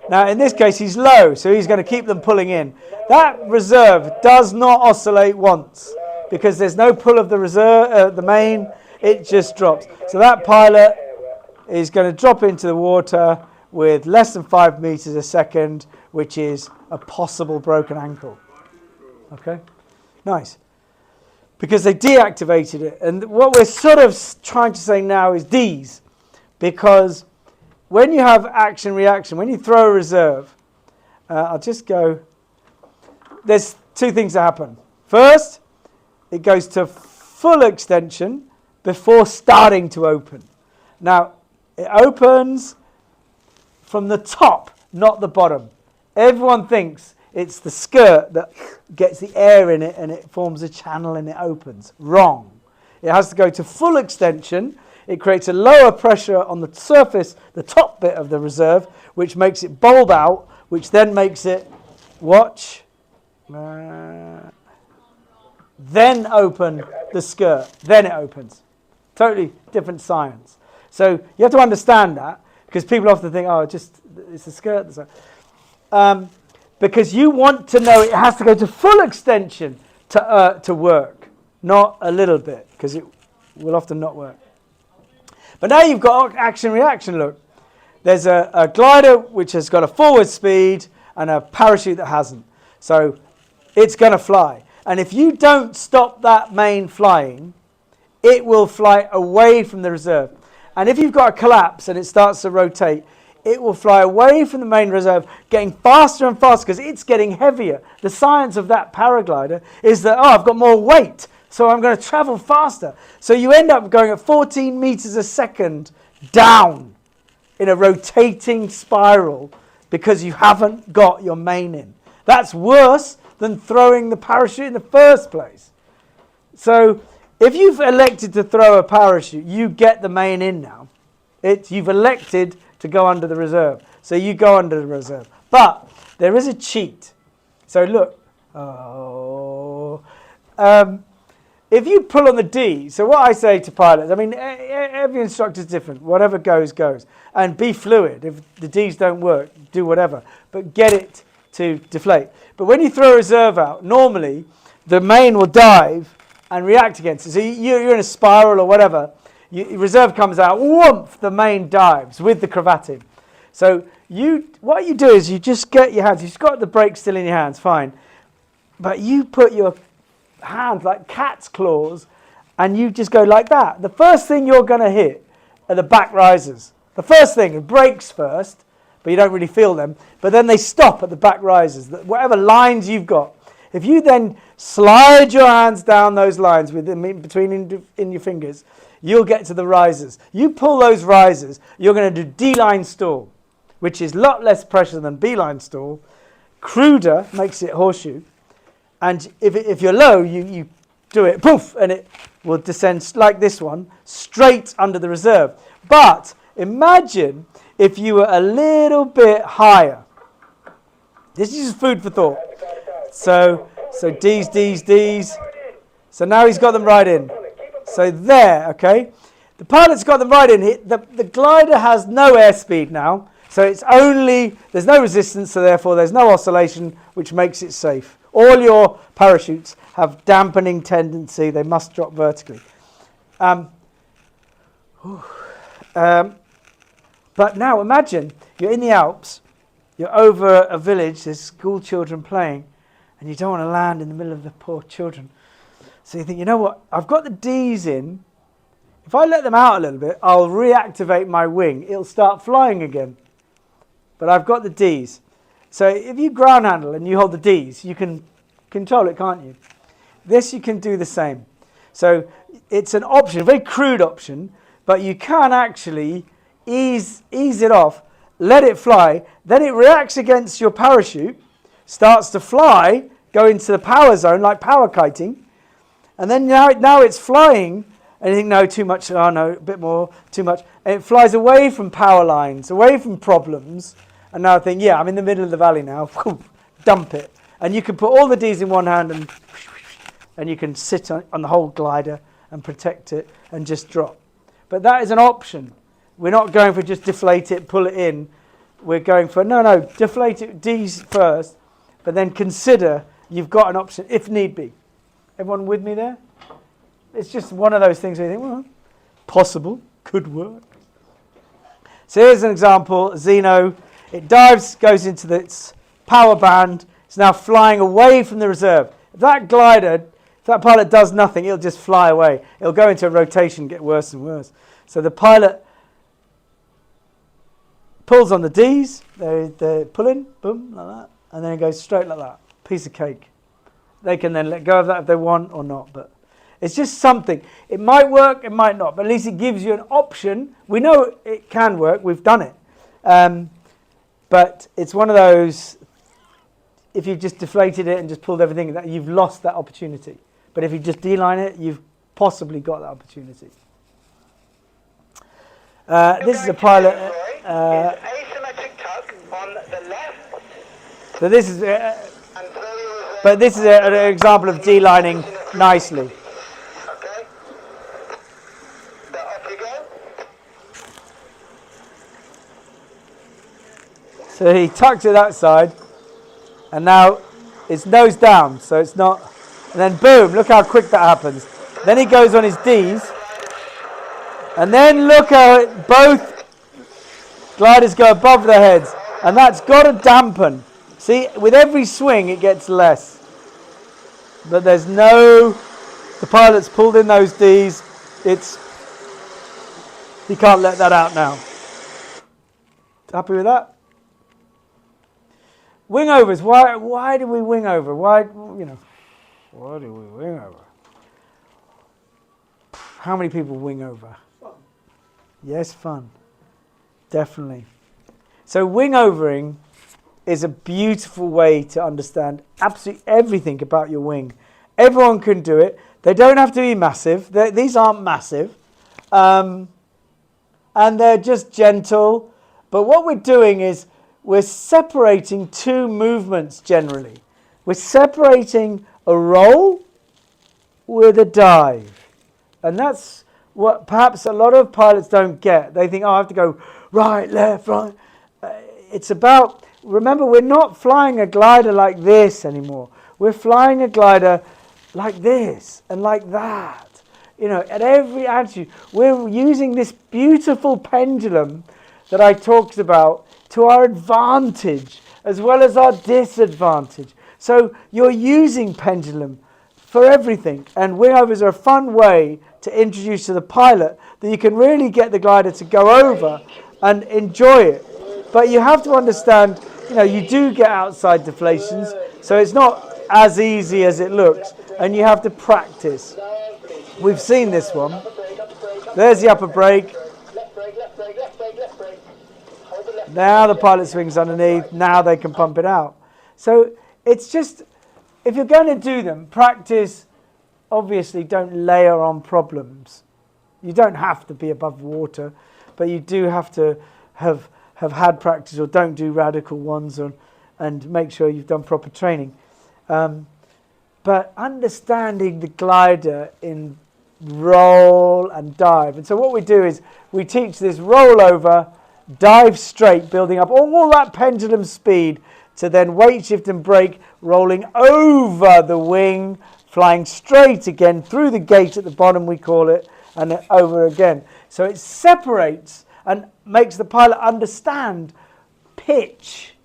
Now in this case he's low, so he's going to keep them pulling in. That reserve does not oscillate once because there's no pull of the reserve, the main, it just drops. So that pilot is going to drop into the water with less than 5 meters a second, which is a possible broken ankle. Okay, nice. Because they deactivated it. And what we're sort of trying to say now is D's, because when you have action-reaction, when you throw a reserve, I'll just go, there's 2 things that happen. First, it goes to full extension before starting to open. Now, it opens from the top, not the bottom. Everyone thinks it's the skirt that gets the air in it and it forms a channel and it opens. Wrong. It has to go to full extension. It creates a lower pressure on the surface, the top bit of the reserve, which makes it bulb out, which then makes it, then open the skirt. Then it opens. Totally different science. So you have to understand that, because people often think, oh, it's a skirt. Because you want to know it has to go to full extension to work, not a little bit, because it will often not work. But now you've got action-reaction, look. There's a glider which has got a forward speed and a parachute that hasn't. So it's going to fly. And if you don't stop that main flying, it will fly away from the reserve. And if you've got a collapse and it starts to rotate, it will fly away from the main reserve, getting faster and faster because it's getting heavier. The science of that paraglider is that, I've got more weight, so I'm going to travel faster. So you end up going at 14 meters a second down in a rotating spiral because you haven't got your main in. That's worse than throwing the parachute in the first place. So if you've elected to throw a parachute, you get the main in now. You've elected to go under the reserve. So you go under the reserve. But there is a cheat. So look. If you pull on the D, so what I say to pilots, I mean, every instructor is different. Whatever goes, goes. And be fluid. If the Ds don't work, do whatever. But get it to deflate. But when you throw a reserve out, normally the main will dive and react against it. So you're in a spiral or whatever. Reserve comes out, whoomp, the main dives with the cravating. So what you do is you just get your hands, you've got the brake still in your hands, fine. But you put your hands like cat's claws and you just go like that. The first thing you're going to hit are the back risers. The first thing, it brakes first, but you don't really feel them. But then they stop at the back risers, whatever lines you've got. If you then slide your hands down those lines between your fingers, you'll get to the risers. You pull those risers, you're going to do D-line stall, which is a lot less pressure than B-line stall. Cruder makes it horseshoe. And if you're low, you do it, poof, and it will descend like this one, straight under the reserve. But imagine if you were a little bit higher. This is just food for thought. So D's, D's, D's. So now he's got them right in. So there, okay. The pilot's got them right in. The glider has no airspeed now. So there's no resistance, so therefore there's no oscillation, which makes it safe. All your parachutes have dampening tendency. They must drop vertically. But now imagine you're in the Alps. You're over a village. There's school children playing. And you don't want to land in the middle of the poor children. So you think, you know what? I've got the Ds in. If I let them out a little bit, I'll reactivate my wing. It'll start flying again. But I've got the Ds. So if you ground handle and you hold the Ds, you can control it, can't you? This you can do the same. So it's an option, a very crude option, but you can actually ease it off, let it fly, then it reacts against your parachute, starts to fly, go into the power zone like power kiting, and then now it's flying, and you think, no, too much, oh no, a bit more, too much, and it flies away from power lines, away from problems, and now I think, yeah, I'm in the middle of the valley now, dump it. And you can put all the Ds in one hand and you can sit on the whole glider and protect it and just drop. But that is an option. We're not going for just deflate it, pull it in. We're going for, no, deflate it, Ds first, but then consider you've got an option if need be. Everyone with me there? It's just one of those things where you think, well, possible, could work. So here's an example, Xeno. It dives, goes into its power band. It's now flying away from the reserve. If that pilot does nothing, it'll just fly away. It'll go into a rotation, get worse and worse. So the pilot pulls on the Ds. They're pulling, boom, like that. And then it goes straight like that. Piece of cake. They can then let go of that if they want or not. But it's just something. It might work, it might not. But at least it gives you an option. We know it can work. We've done it. But it's one of those, if you just deflated it and just pulled everything, that you've lost that opportunity. But if you just D-line it, you've possibly got that opportunity. This is a pilot. Asymmetric tug on the left. So this is, but this is an example of D-lining nicely. Okay. So he tucks it that side, and now it's nose down, so it's not. And then boom, look how quick that happens. Then he goes on his D's, and then look how both gliders go above their heads, and that's got to dampen. See, with every swing it gets less. But there's no, the pilot's pulled in those D's, he can't let that out now. Happy with that? Wing overs, why do we wing over? Why do we wing over? How many people wing over? Fun. Yes, fun. Definitely. So wing overing is a beautiful way to understand absolutely everything about your wing. Everyone can do it. They don't have to be massive. These aren't massive. And they're just gentle. But what we're doing is we're separating two movements generally. We're separating a roll with a dive. And that's what perhaps a lot of pilots don't get. They think, oh, I have to go right, left, right. It's about, remember, we're not flying a glider like this anymore. We're flying a glider like this and like that. You know, at every attitude, we're using this beautiful pendulum that I talked about to our advantage as well as our disadvantage. So you're using pendulum for everything, and wing overs are a fun way to introduce to the pilot that you can really get the glider to go over and enjoy it. But you have to understand, you know, you do get outside deflations, so it's not as easy as it looks, and you have to practice. We've seen this one. There's the upper brake. Now the pilot swings underneath. Now they can pump it out. So it's just, if you're going to do them, practice. Obviously, don't layer on problems. You don't have to be above water, but you do have to have had practice, or don't do radical ones, and make sure you've done proper training. But understanding the glider in roll and dive. And so what we do is we teach this roll over, dive straight, building up all that pendulum speed to then weight shift and brake, rolling over the wing, flying straight again through the gate at the bottom, we call it, and then over again. So it separates and makes the pilot understand pitch,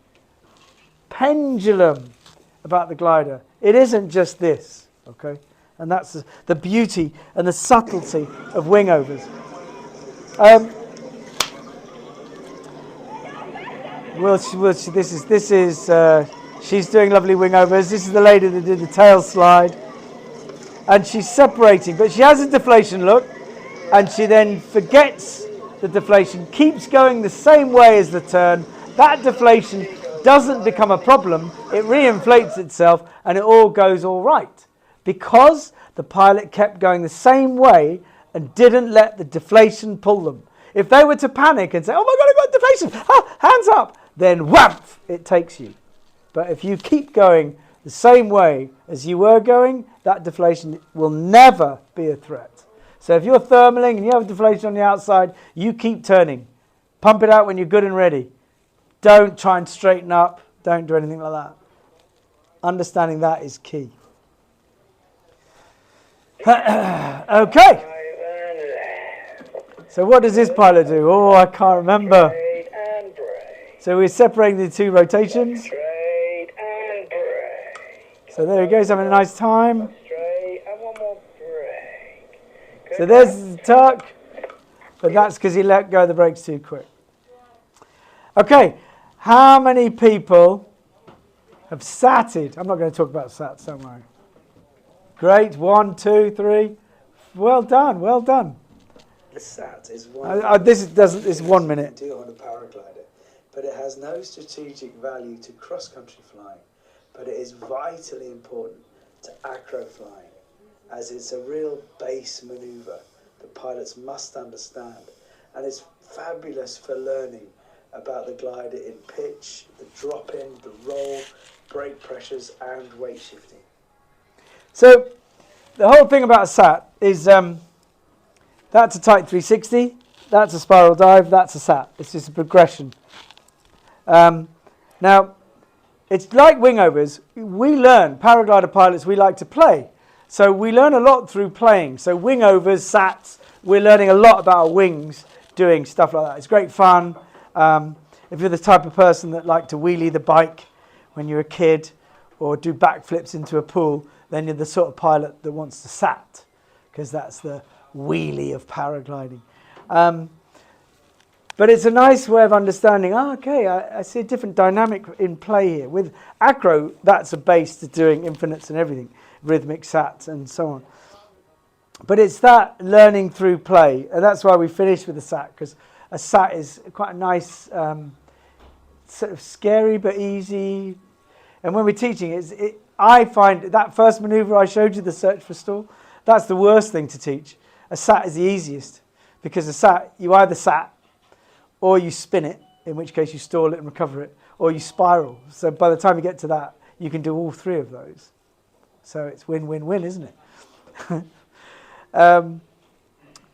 pendulum about the glider. It isn't just this, okay? And that's the beauty and the subtlety of wing overs. She's doing lovely wing overs. This is the lady that did the tail slide. And she's separating, but she has a deflation look, and she then forgets the deflation, keeps going the same way as the turn. That deflation doesn't become a problem. It reinflates itself, and it all goes all right, because the pilot kept going the same way and didn't let the deflation pull them. If they were to panic and say, oh my God, I've got deflation, hands up, then wham, it takes you. But if you keep going the same way as you were going, that deflation will never be a threat. So if you're thermaling and you have a deflation on the outside, you keep turning. Pump it out when you're good and ready. Don't try and straighten up. Don't do anything like that. Understanding that is key. Okay. So what does this pilot do? Oh, I can't remember. So we're separating the two rotations. So there he goes, having a nice time. So there's the tuck, but that's because he let go of the brakes too quick. Okay, how many people have satted? I'm not going to talk about sats, don't worry. Great, 1, 2, 3. Well done, well done. The sat is one. This is 1 minute. Do on a paraglider, but it has no strategic value to cross-country flying. But it is vitally important to acro flying, as it's a real base manoeuvre that pilots must understand, and it's fabulous for learning about the glider in pitch, the drop-in, the roll, brake pressures, and weight shifting. So the whole thing about a sat is that's a tight 360, that's a spiral dive, that's a sat. It's just a progression. Now, it's like wingovers. We learn, paraglider pilots, we like to play. So we learn a lot through playing. So wingovers, SATs, we're learning a lot about our wings doing stuff like that. It's great fun. If you're the type of person that like to wheelie the bike when you're a kid or do backflips into a pool, then you're the sort of pilot that wants to SAT, because that's the wheelie of paragliding. But it's a nice way of understanding, I see a different dynamic in play here. With acro, that's a base to doing infinites and everything, rhythmic SAT and so on. But it's that learning through play, and that's why we finished with the SAT, because a SAT is quite a nice, sort of scary but easy. And when we're teaching it, I find that first maneuver I showed you, the search for stall, that's the worst thing to teach. A SAT is the easiest, because a SAT, you either SAT, or you spin it, in which case you stall it and recover it, or you spiral. So by the time you get to that, you can do all three of those. So it's win-win-win, isn't it?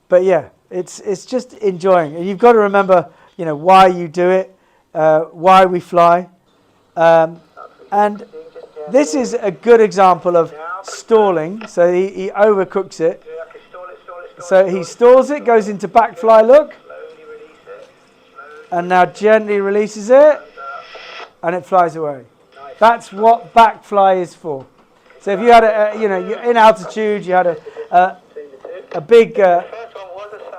But yeah, it's just enjoying. And you've got to remember, why you do it, why we fly. And this is a good example of stalling. So he overcooks it. So he stalls it, goes into back fly look. And now gently releases it, and it flies away. That's what back fly is for. So if you had you're in altitude, you had a big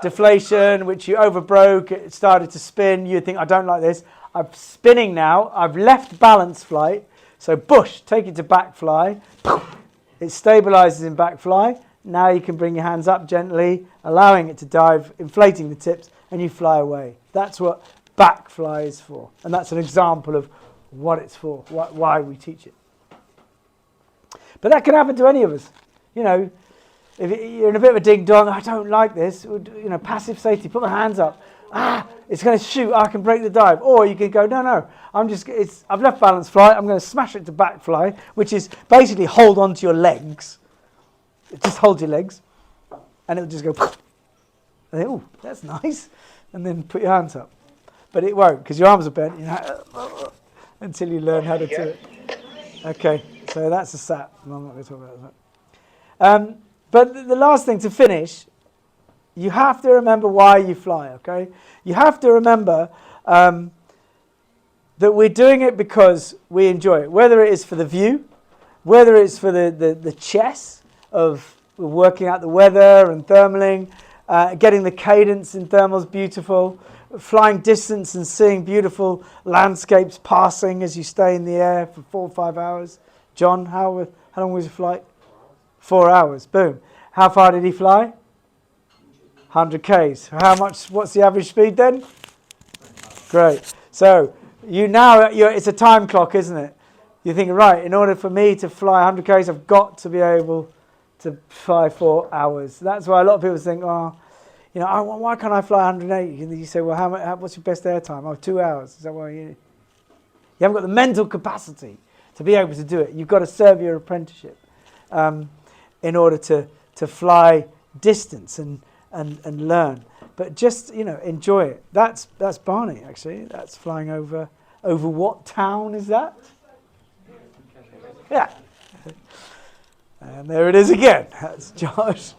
deflation, which you overbroke, it started to spin, you'd think, I don't like this. I'm spinning now, I've left balance flight, so bush, take it to back fly, it stabilizes in back fly. Now you can bring your hands up gently, allowing it to dive, inflating the tips, and you fly away. That's what back fly is for. And that's an example of what it's for, why we teach it. But that can happen to any of us. If you're in a bit of a ding-dong, I don't like this, passive safety, put my hands up. It's going to shoot, I can break the dive. Or you can go, no, I've left balance flight, I'm going to smash it to back fly, which is basically hold on to your legs. Just hold your legs, and it'll just go, and then, that's nice. And then put your hands up. But it won't, because your arms are bent, until you learn how to do it. Okay, so that's a SAT. I'm not going to talk about that. But the last thing to finish, you have to remember why you fly, okay? You have to remember that we're doing it because we enjoy it, whether it is for the view, whether it's for the chess of working out the weather and thermaling, getting the cadence in thermals beautiful, flying distance and seeing beautiful landscapes passing as you stay in the air for 4 or 5 hours. John, how long was your flight? 4 hours, boom. How far did he fly? 100 Ks. What's the average speed then? Great. So it's a time clock, isn't it? You're thinking, right, in order for me to fly 100 Ks, I've got to be able to fly 4 hours. That's why a lot of people think, why can't I fly 180? And you say, well, what's your best air time? 2 hours. Is that why you haven't got the mental capacity to be able to do it. You've got to serve your apprenticeship in order to fly distance and learn. But just, enjoy it. That's Barney, actually. That's flying over what town is that? Yeah. And there it is again. That's Josh.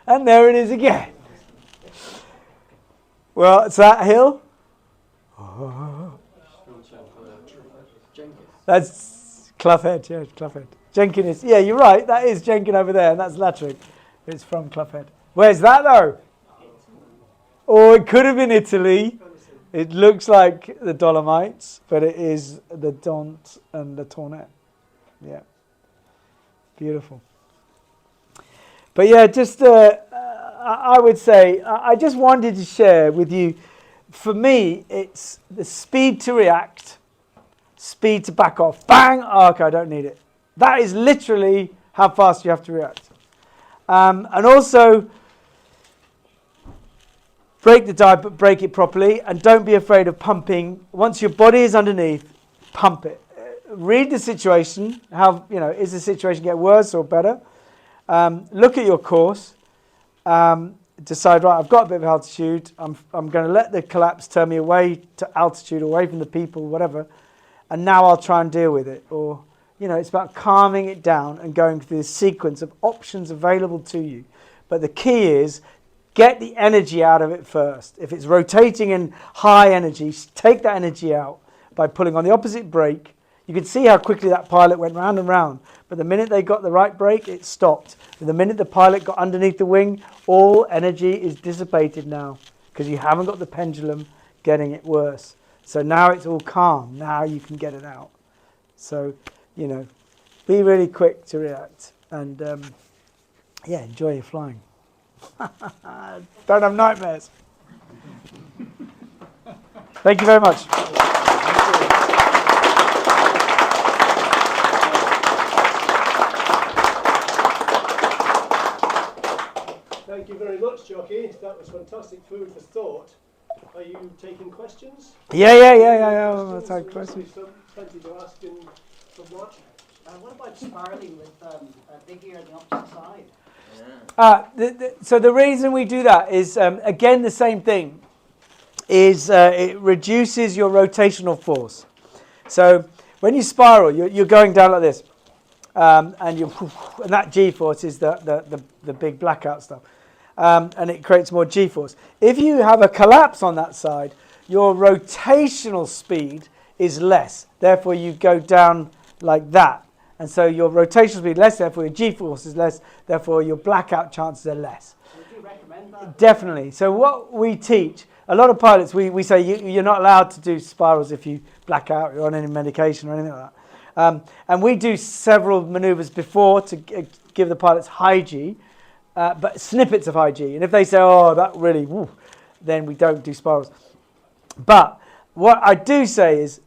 And there it is again. Well, it's that hill. Oh. That's Clough Head, yeah, Clough Head. Jenkin is, yeah, you're right, that is Jenkin over there, and that's Latrick. It's from Clough Head. Where's that, though? Oh, it could have been Italy. It looks like the Dolomites, but it is the Dont and the Tournette. Yeah. Beautiful. But yeah, just I would say, I just wanted to share with you, for me, it's the speed to react, speed to back off. Bang! Oh, okay, I don't need it. That is literally how fast you have to react. And also, break the dive, but break it properly, and don't be afraid of pumping. Once your body is underneath, pump it. Read the situation. Is the situation get worse or better? Look at your course. Decide, right, I've got a bit of altitude. I'm going to let the collapse turn me away to altitude, away from the people, whatever. and now I'll try and deal with it. Or, it's about calming it down and going through the sequence of options available to you. But the key is, get the energy out of it first. If it's rotating in high energy, take that energy out by pulling on the opposite brake. You can see how quickly that pilot went round and round. But the minute they got the right brake, it stopped. And the minute the pilot got underneath the wing, all energy is dissipated now because you haven't got the pendulum getting it worse. So now it's all calm. Now you can get it out. So, be really quick to react and, enjoy your flying. Don't have nightmares. Thank you very much. Thank you very much, Jocky. That was fantastic food for thought. Are you taking questions? Yeah. I'll take questions. Plenty to ask from that. What about spiralling with a big ear on the opposite side? So the reason we do that is, again, the same thing, is it reduces your rotational force. So when you spiral, you're going down like this, and that G-force is the big blackout stuff, and it creates more G-force. If you have a collapse on that side, your rotational speed is less. Therefore, you go down like that. And so your rotational speed is less, therefore your G-force is less, therefore your blackout chances are less. Would you recommend that? Definitely. So what we teach, a lot of pilots, we say you're not allowed to do spirals if you black out, you're on any medication or anything like that. And we do several maneuvers before to give the pilots high G, but snippets of high G. And if they say, oh, that really, then we don't do spirals. But what I do say is,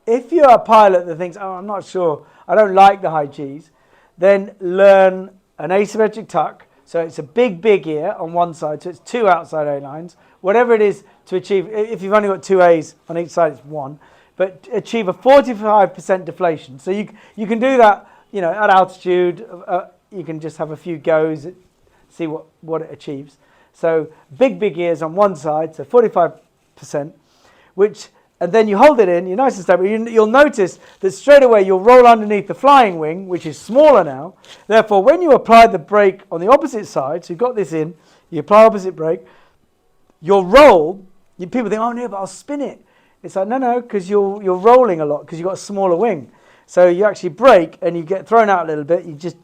if you're a pilot that thinks, oh, I'm not sure, I don't like the high Gs, then learn an asymmetric tuck. So it's a big ear on one side, so it's 2 outside A lines. Whatever it is to achieve, if you've only got 2 A's on each side, it's 1. But achieve a 45% deflation. So you can do that, at altitude. You can just have a few goes, see what it achieves. So big ears on one side, so 45%, and then you hold it in, you're nice and stable. You'll notice that straight away you'll roll underneath the flying wing, which is smaller now. Therefore, when you apply the brake on the opposite side, so you've got this in, you apply opposite brake, you'll roll. People think, oh no, but I'll spin it. It's like, no, because you're rolling a lot because you've got a smaller wing. So you actually brake and you get thrown out a little bit. You just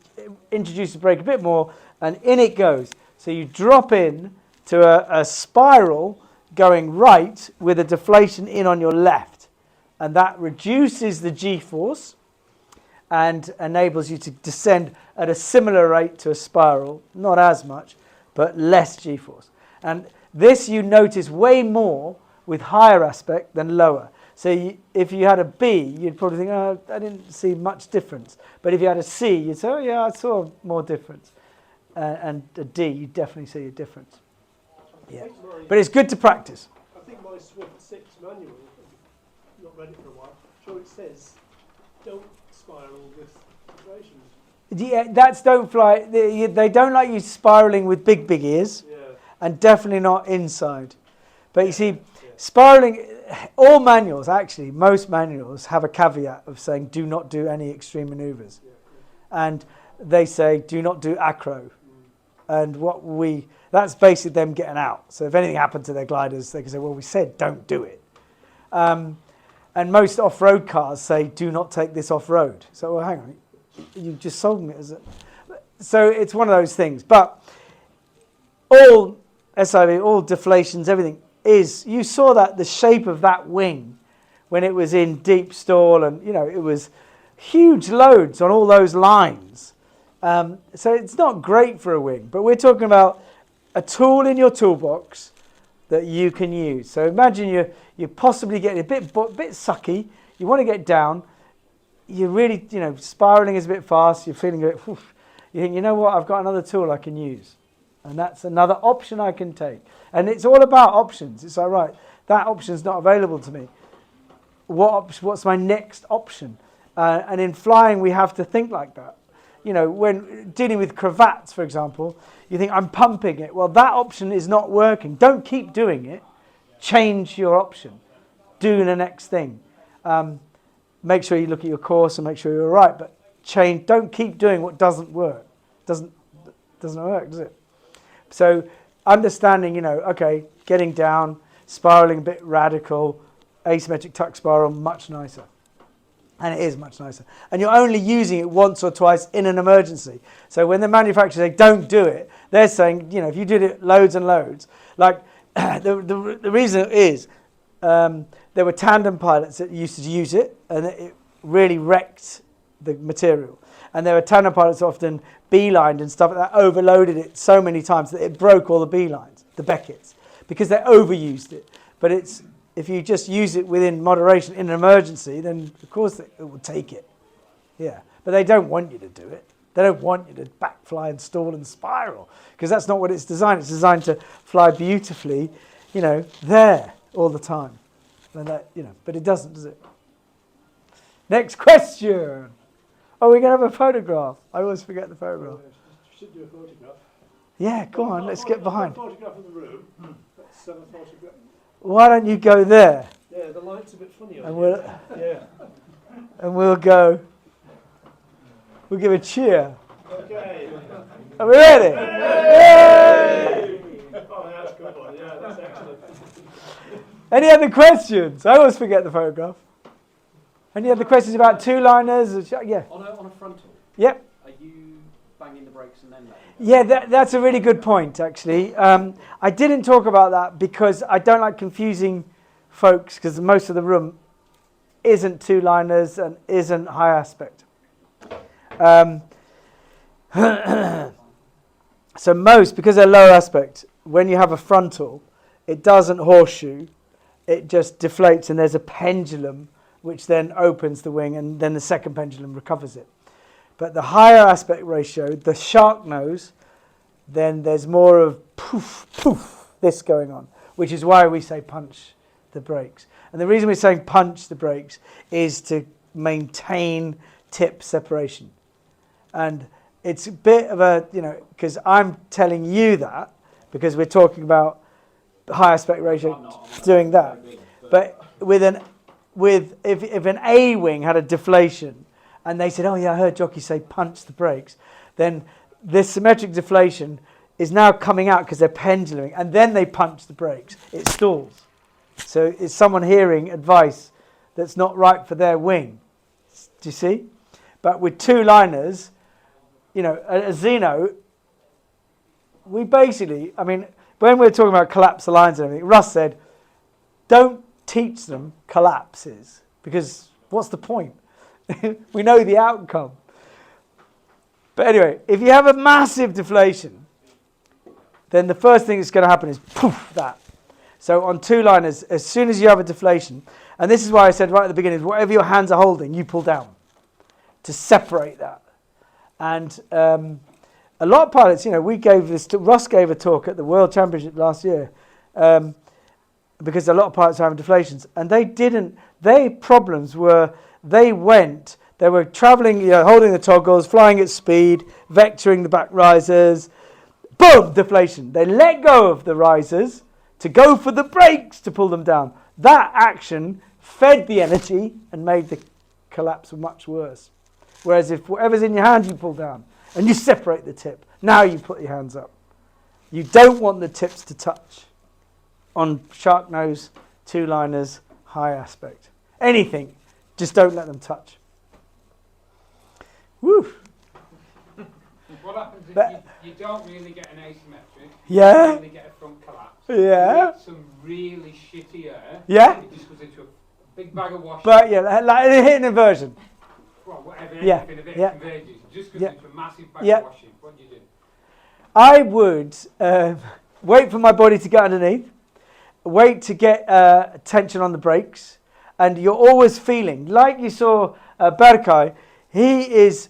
introduce the brake a bit more and in it goes. So you drop in to a spiral going right with a deflation in on your left, and that reduces the G-force and enables you to descend at a similar rate to a spiral, not as much, but less G-force. And this you notice way more with higher aspect than lower. So if you had a B, you'd probably think, oh, I didn't see much difference. But if you had a C, you'd say, oh yeah, I saw more difference. And a D, you definitely see a difference. Yeah. But it's good to practice. I think my Swift 6 manual, I've not read it for a while, sure it says don't spiral with deflations. Yeah, that's don't fly. They don't like you spiraling with big ears, and definitely not inside. But you see, spiraling, all manuals, actually, most manuals have a caveat of saying do not do any extreme maneuvers. And they say do not do acro. And that's basically them getting out. So if anything happened to their gliders, they can say, well, we said don't do it. And most off-road cars say do not take this off-road. So, well, hang on, you just sold me as a... So it's one of those things. But all SIV, all deflations, everything is, you saw that the shape of that wing when it was in deep stall and, it was huge loads on all those lines. So it's not great for a wing, but we're talking about a tool in your toolbox that you can use. So imagine you're possibly getting a bit sucky. You want to get down. You're really, spiraling is a bit fast. You're feeling a bit, you think, you know what, I've got another tool I can use. And that's another option I can take. And it's all about options. It's all right, that option's not available to me. What's my next option? And in flying, we have to think like that. When dealing with cravats, for example, you think, I'm pumping it. Well, that option is not working. Don't keep doing it. Change your option. Do the next thing. make sure you look at your course and make sure you're all right. But change. Don't keep doing what doesn't work. Doesn't work, does it? So understanding, okay, getting down, spiraling a bit radical, asymmetric tuck spiral, much nicer. And it is much nicer. And you're only using it once or twice in an emergency. So when the manufacturers say don't do it, they're saying, if you did it loads and loads, like the reason is there were tandem pilots that used to use it, and it really wrecked the material. And there were tandem pilots often beelined and stuff like that, overloaded it so many times that it broke all the beelines, the Beckett's, because they overused it. But if you just use it within moderation in an emergency, then of course it will take it. Yeah, but they don't want you to do it. They don't want you to backfly and stall and spiral, because that's not what it's designed. It's designed to fly beautifully, there all the time. And but it doesn't, does it? Next question. Oh, we're going to have a photograph. I always forget the photograph. Should do a photograph. Yeah, go on, let's get behind. A photograph of the room. Let's have a photograph. Why don't you go there? Yeah, the light's a bit funny on And here. we'll go. We'll give a cheer. Okay. Are we ready? Yay! Oh, that's a good one. Yeah, that's excellent. Any other questions? I always forget the photograph. Any other questions about two-liners? Yeah. On a frontal? Yep. Are you banging the brakes and then letting go? Yeah, that's a really good point, actually. I didn't talk about that because I don't like confusing folks, because most of the room isn't two-liners and isn't high aspect. So most, because they're low aspect, when you have a frontal, it doesn't horseshoe. It just deflates, and there's a pendulum which then opens the wing, and then the second pendulum recovers it. But the higher aspect ratio, the shark nose, then there's more of poof, poof, this going on, which is why we say punch the brakes. And the reason we're saying punch the brakes is to maintain tip separation. And it's a bit of a, because I'm telling you that, because we're talking about the high aspect ratio doing that. But if an A wing had a deflation, and they said, oh yeah, I heard Jocky say punch the brakes, then this symmetric deflation is now coming out because they're penduluming, and then they punch the brakes. It stalls. So it's someone hearing advice that's not right for their wing. Do you see? But with two liners, a Xeno, we basically, when we're talking about collapse the lines and everything, Russ said, don't teach them collapses, because what's the point? We know the outcome. But anyway, if you have a massive deflation, then the first thing that's going to happen is poof, that. So on two liners, as soon as you have a deflation, and this is why I said right at the beginning, whatever your hands are holding, you pull down to separate that. And a lot of pilots, we gave this, Russ gave a talk at the World Championship last year, because a lot of pilots are having deflations, and their problems were, they were traveling, holding the toggles, flying at speed, vectoring the back risers, boom, deflation. They let go of the risers to go for the brakes to pull them down. That action fed the energy and made the collapse much worse. Whereas if whatever's in your hand you pull down and you separate the tip, now you put your hands up. You don't want the tips to touch on shark nose, two liners, high aspect. Anything, just don't let them touch. Woo! What happens if you don't really get an asymmetric? Yeah. You don't really get a front collapse. Yeah. You get some really shitty air. Yeah. It just goes into a big bag of washing. But yeah, like a hit inversion. Well, whatever, Yeah. anything, a bit Yeah. converges. It just goes Yeah. into a massive bag Yeah. of washing. What do you do? I would wait for my body to get underneath, wait to get tension on the brakes, and you're always feeling, like you saw Berkay, he is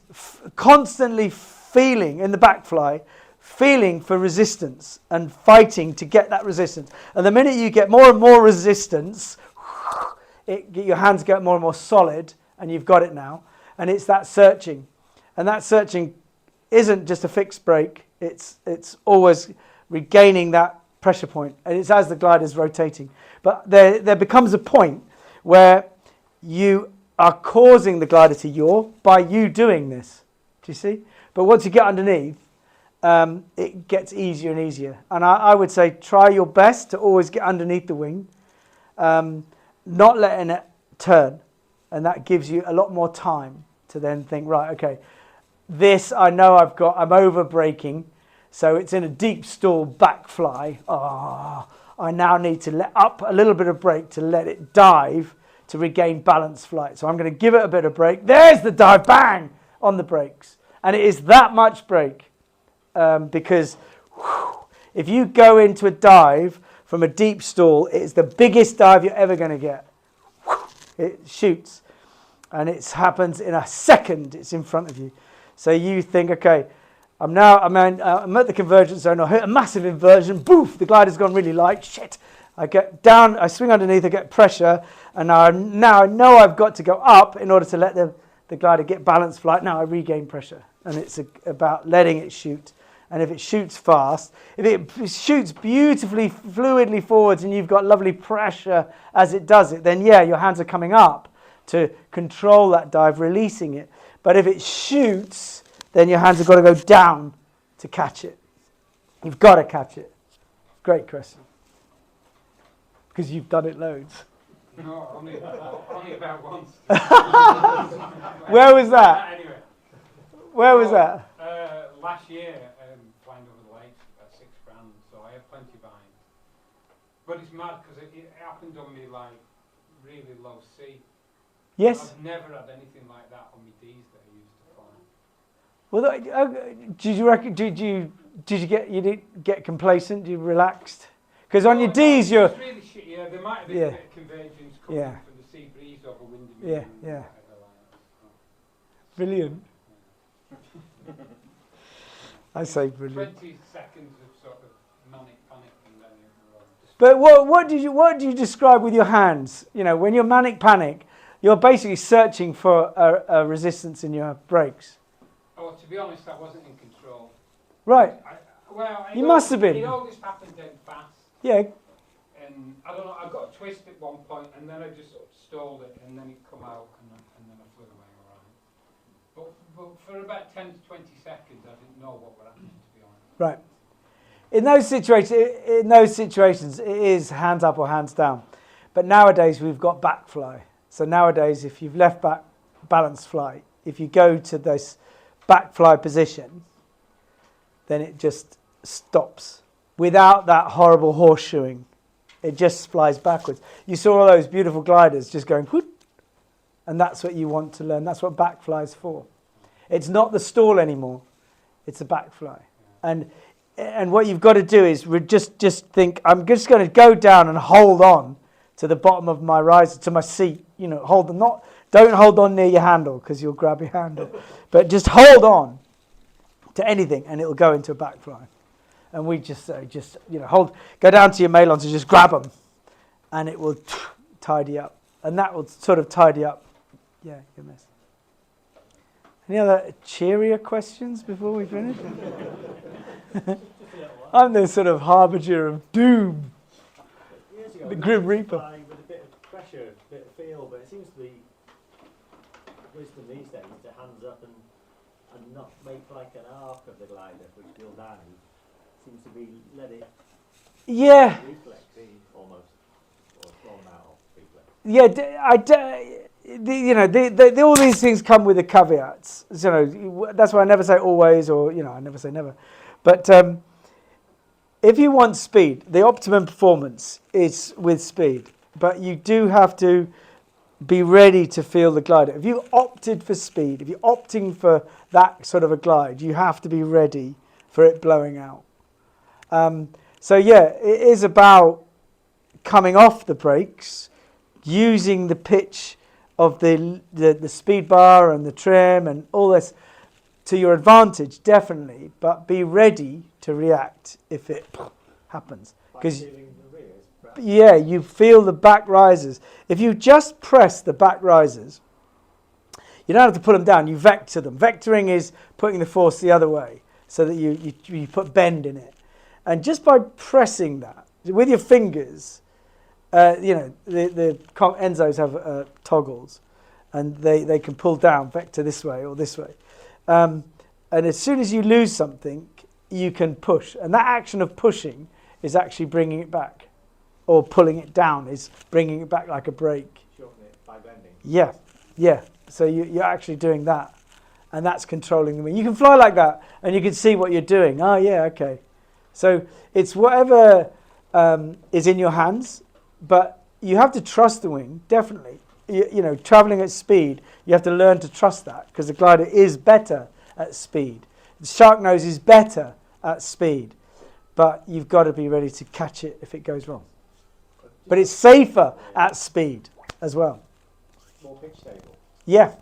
constantly feeling in the backfly, feeling for resistance and fighting to get that resistance. And the minute you get more and more resistance, your hands get more and more solid, and you've got it now. And it's that searching. And that searching isn't just a fixed brake, it's always regaining that pressure point, and it's as the glider's rotating. But there becomes a point where you are causing the glider to yaw by you doing this. Do you see? But once you get underneath, it gets easier and easier. And I would say try your best to always get underneath the wing, not letting it turn. And that gives you a lot more time to then think, right, okay, this I know I'm over braking, so it's in a deep stall back fly. I now need to let up a little bit of brake to let it dive to regain balanced flight. So I'm going to give it a bit of brake. There's the dive, bang, on the brakes. And it is that much brake because if you go into a dive from a deep stall, it's the biggest dive you're ever going to get. It shoots. And it happens in a second. It's in front of you. So you think, okay, I'm at the convergence zone. I hit a massive inversion. Boof! The glider's gone really light. Shit! I get down. I swing underneath. I get pressure, and now I know I've got to go up in order to let the glider get balanced flight. Now I regain pressure, and it's about letting it shoot. And if it shoots fast, if it shoots beautifully, fluidly forwards, and you've got lovely pressure as it does it, then yeah, your hands are coming up to control that dive, releasing it. But if it shoots, then your hands have got to go down to catch it. You've got to catch it. Great question. Because you've done it loads. No, only about once. Where was that? Anyway. Where was that? Last year, flying over the lakes, about £6,000, so I had plenty behind. But it's mad because it happened on me like really low sea. Yes. I've never had anything like that on my D's that I used to fly. Well, did you reckon? You didn't get complacent? You relaxed? Because on your D's, you're. It's really shit. Yeah, there might have been a bit of convergence coming from the sea breeze over wind. Yeah. Brilliant. I say brilliant. 20 seconds of sort of manic panic and then you're But what do you describe with your hands? You know, when you're manic panic, you're basically searching for a resistance in your brakes. Oh, to be honest, I wasn't in control. Right. You must have been. It all just happened dead fast. Yeah. And I don't know, I got a twist at one point and then I just sort of stalled it and then it come out and then I flew away all right. But for about 10 to 20 seconds, I didn't know what would happen, to be honest. Right. In those situations, it is hands up or hands down. But nowadays, we've got back fly. So nowadays, if you've left back balanced flight, if you go to this back fly position, then it just stops without that horrible horseshoeing. It just flies backwards. You saw all those beautiful gliders just going whoop, and that's what you want to learn. That's what back fly is for. It's not the stall anymore. It's a back fly. And what you've got to do is just think, I'm just going to go down and hold on to the bottom of my riser, to my seat. You know, don't hold on near your handle because you'll grab your handle. But just hold on to anything and it'll go into a back fly. And we just say, go down to your mailons and just grab them and it will tidy up. And that will sort of tidy up. Yeah, your mess. Any other cheerier questions before we finish? I'm the sort of harbinger of doom. The Grim Reaper. With a bit of pressure, a bit of feel, but it seems to be wisdom these days to hands up and not make like an arc of the glider which will down. Seems to be let it reflex almost, or thrown out of reflex. Yeah, all these things come with the caveats. So, that's why I never say always, or I never say never. But if you want speed, the optimum performance is with speed. But you do have to be ready to feel the glider. If you opted for speed, if you're opting for that sort of a glide, you have to be ready for it blowing out. It is about coming off the brakes, using the pitch of the speed bar and the trim and all this to your advantage, definitely, but be ready to react if it happens. Because you feel the back risers. If you just press the back risers, you don't have to put them down, you vector them. Vectoring is putting the force the other way so that you put bend in it. And just by pressing that with your fingers, the Enzos have toggles. and they can pull down vector this way or this way. And as soon as you lose something, you can push. And that action of pushing is actually bringing it back, or pulling it down is bringing it back like a brake. Shorten it by bending. Yeah, yeah. So you're actually doing that, and that's controlling the wing. You can fly like that, and you can see what you're doing. Oh, yeah, okay. So it's whatever is in your hands, but you have to trust the wing, definitely. You know, traveling at speed, you have to learn to trust that, because the glider is better at speed. The shark nose is better at speed, but you've got to be ready to catch it if it goes wrong. But it's safer at speed as well. More pitch stable. Yeah,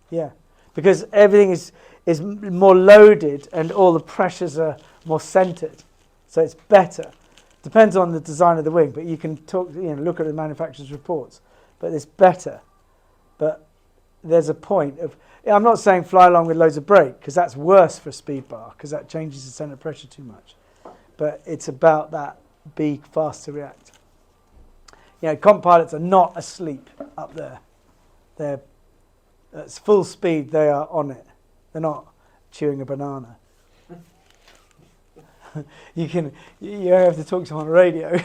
yeah, because everything is more loaded and all the pressures are more centered, so it's better. Depends on the design of the wing, but you can look at the manufacturer's reports. But it's better. But there's a point of, I'm not saying fly along with loads of brake, because that's worse for a speed bar, because that changes the center of pressure too much. But it's about that, be fast to react. You know, comp pilots are not asleep up there. They're at full speed, they are on it. They're not chewing a banana. You have to talk to them on the radio.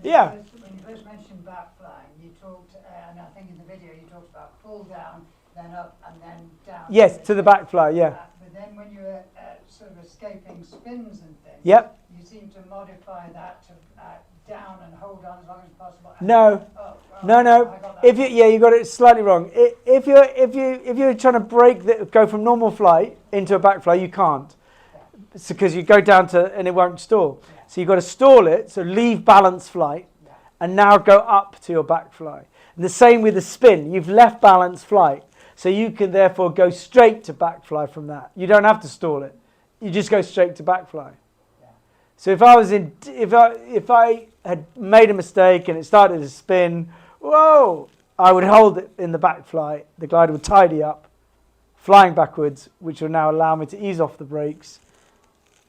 Yeah. When you first mentioned back flying, you talked, and I think in the video you talked about pull down, then up, and then down. Yes, to the back fly, yeah. But then when you were sort of escaping spins and things, Yep. you seem to modify that to down and hold on as long as possible. No, no. You got it slightly wrong. If you're trying to go from normal flight into a back fly, you can't, because you go down to and it won't stall. So you've got to stall it. So leave balance flight, and now go up to your back fly. And the same with the spin. You've left balance flight, so you can therefore go straight to back fly from that. You don't have to stall it. You just go straight to back fly. So if I had made a mistake and it started to spin, whoa, I would hold it in the back fly. The glider would tidy up, flying backwards, which will now allow me to ease off the brakes,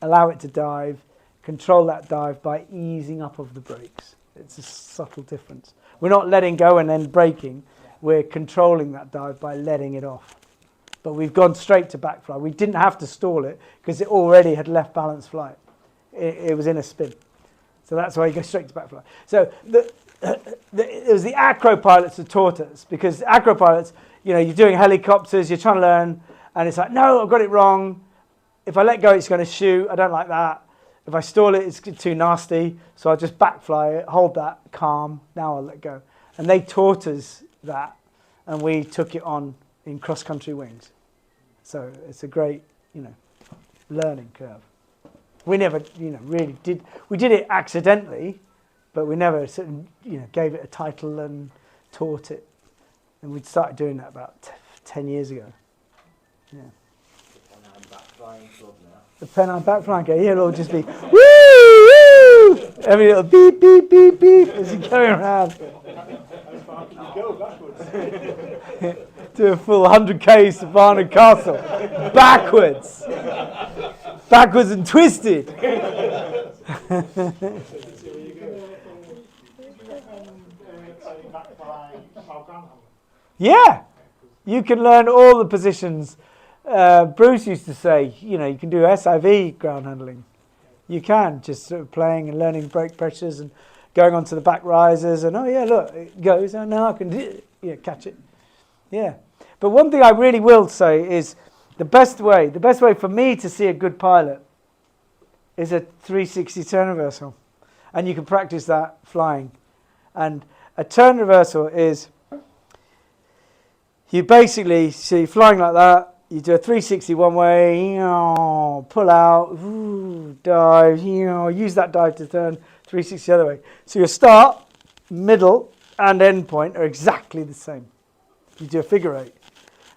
allow it to dive, control that dive by easing up of the brakes. It's a subtle difference. We're not letting go and then braking. We're controlling that dive by letting it off. But we've gone straight to back fly. We didn't have to stall it because it already had left balance flight. It was in a spin. So that's why you go straight to back fly. So it was the acro pilots that taught us, because acro pilots, you're doing helicopters, you're trying to learn, and it's like, no, I've got it wrong. If I let go, it's going to shoot. I don't like that. If I stall it, it's too nasty. So I'll just back fly it, hold that, calm. Now I'll let go. And they taught us that, and we took it on in cross-country wings. So it's a great, learning curve. We never, really did. We did it accidentally, but we never, gave it a title and taught it. And we'd started doing that about 10 years ago. Yeah. Pennine back flying club now. The Pennine back flying club. Yeah, it'll just be woo, woo. Every little beep, beep, beep, beep as you're going around. Go backwards. Do a full 100k to Barnard Castle, backwards. Backwards and twisted. Yeah, you can learn all the positions. Bruce used to say, you can do SIV ground handling. You can, just sort of playing and learning brake pressures and going onto the back risers and, oh yeah, look, it goes. Oh, now I can catch it. Yeah. But one thing I really will say is the best way for me to see a good pilot is a 360 turn reversal. And you can practice that flying. And a turn reversal is, you basically see flying like that, you do a 360 one way, pull out, dive, use that dive to turn 360 the other way. So your start, middle, and end point are exactly the same. You do a figure eight.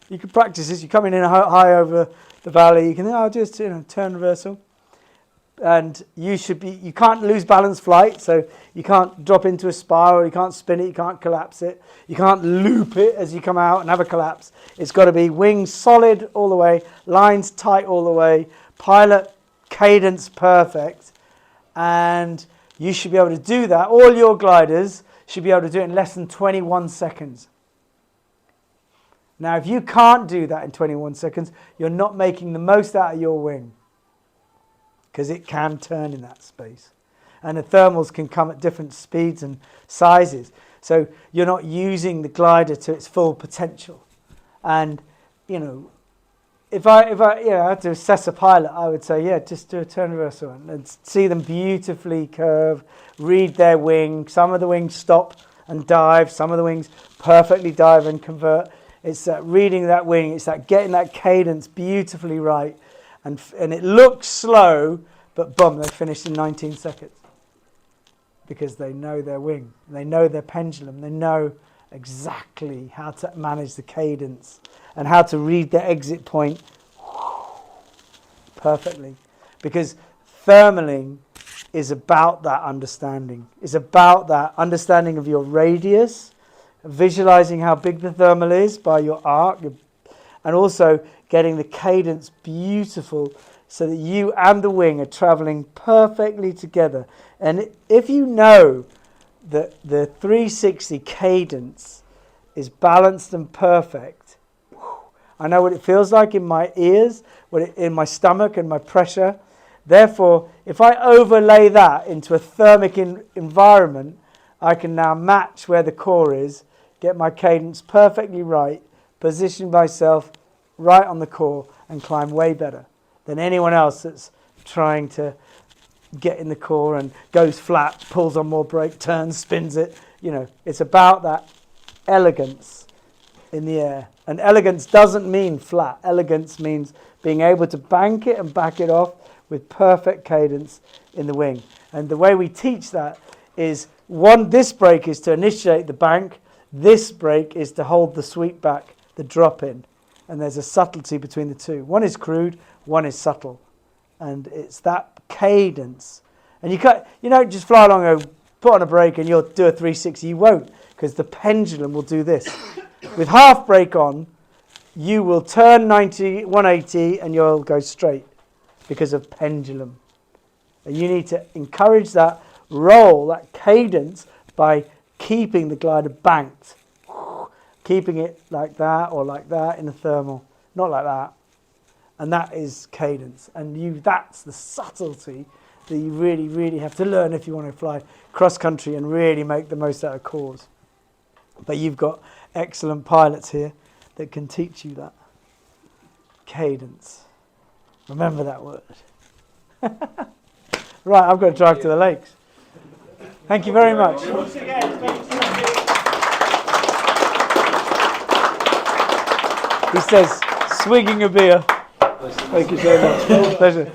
You can practice this. You come in high over the valley. You can just turn reversal, and you can't lose balance flight. So you can't drop into a spiral. You can't spin it. You can't collapse it. You can't loop it as you come out and have a collapse. It's got to be wings solid all the way, lines tight all the way, pilot cadence perfect, and you should be able to do that. All your gliders should be able to do it in less than 21 seconds. Now, if you can't do that in 21 seconds, you're not making the most out of your wing, because it can turn in that space. And the thermals can come at different speeds and sizes. So you're not using the glider to its full potential. And, you know, if I had to assess a pilot, I would say, yeah, just do a turn reversal and see them beautifully curve, read their wing. Some of the wings stop and dive. Some of the wings perfectly dive and convert. It's that reading that wing. It's that getting that cadence beautifully right. And it looks slow, but boom, they finished in 19 seconds. Because they know their wing. They know their pendulum. They know exactly how to manage the cadence and how to read the exit point perfectly. Because thermaling is about that understanding. It's about that understanding of your radius, visualizing how big the thermal is by your arc, and also getting the cadence beautiful so that you and the wing are traveling perfectly together. And if you know that the 360 cadence is balanced and perfect, I know what it feels like in my ears, in my stomach and my pressure. Therefore, if I overlay that into a thermic environment, I can now match where the core is, get my cadence perfectly right, position myself right on the core, and climb way better than anyone else that's trying to get in the core and goes flat, pulls on more brake, turns, spins it. You know, it's about that elegance in the air. And elegance doesn't mean flat. Elegance means being able to bank it and back it off with perfect cadence in the wing. And the way we teach that is this brake is to initiate the bank. This brake is to hold the sweep back, the drop in. And there's a subtlety between the two. One is crude, one is subtle. And it's that cadence. And you don't just fly along and put on a brake and you'll do a 360. You won't, because the pendulum will do this. With half brake on, you will turn 180 and you'll go straight because of pendulum. And you need to encourage that roll, that cadence, by keeping the glider banked. Keeping it like that or like that in a thermal. Not like that. And that is cadence. And that's the subtlety that you really, really have to learn if you want to fly cross-country and really make the most out of cores. But you've got excellent pilots here that can teach you that. Cadence. Remember that word. Right, I've got to drive to the lakes. Thank you very much. Once again, thank you. He says, swigging a beer. Thank you so much. Pleasure.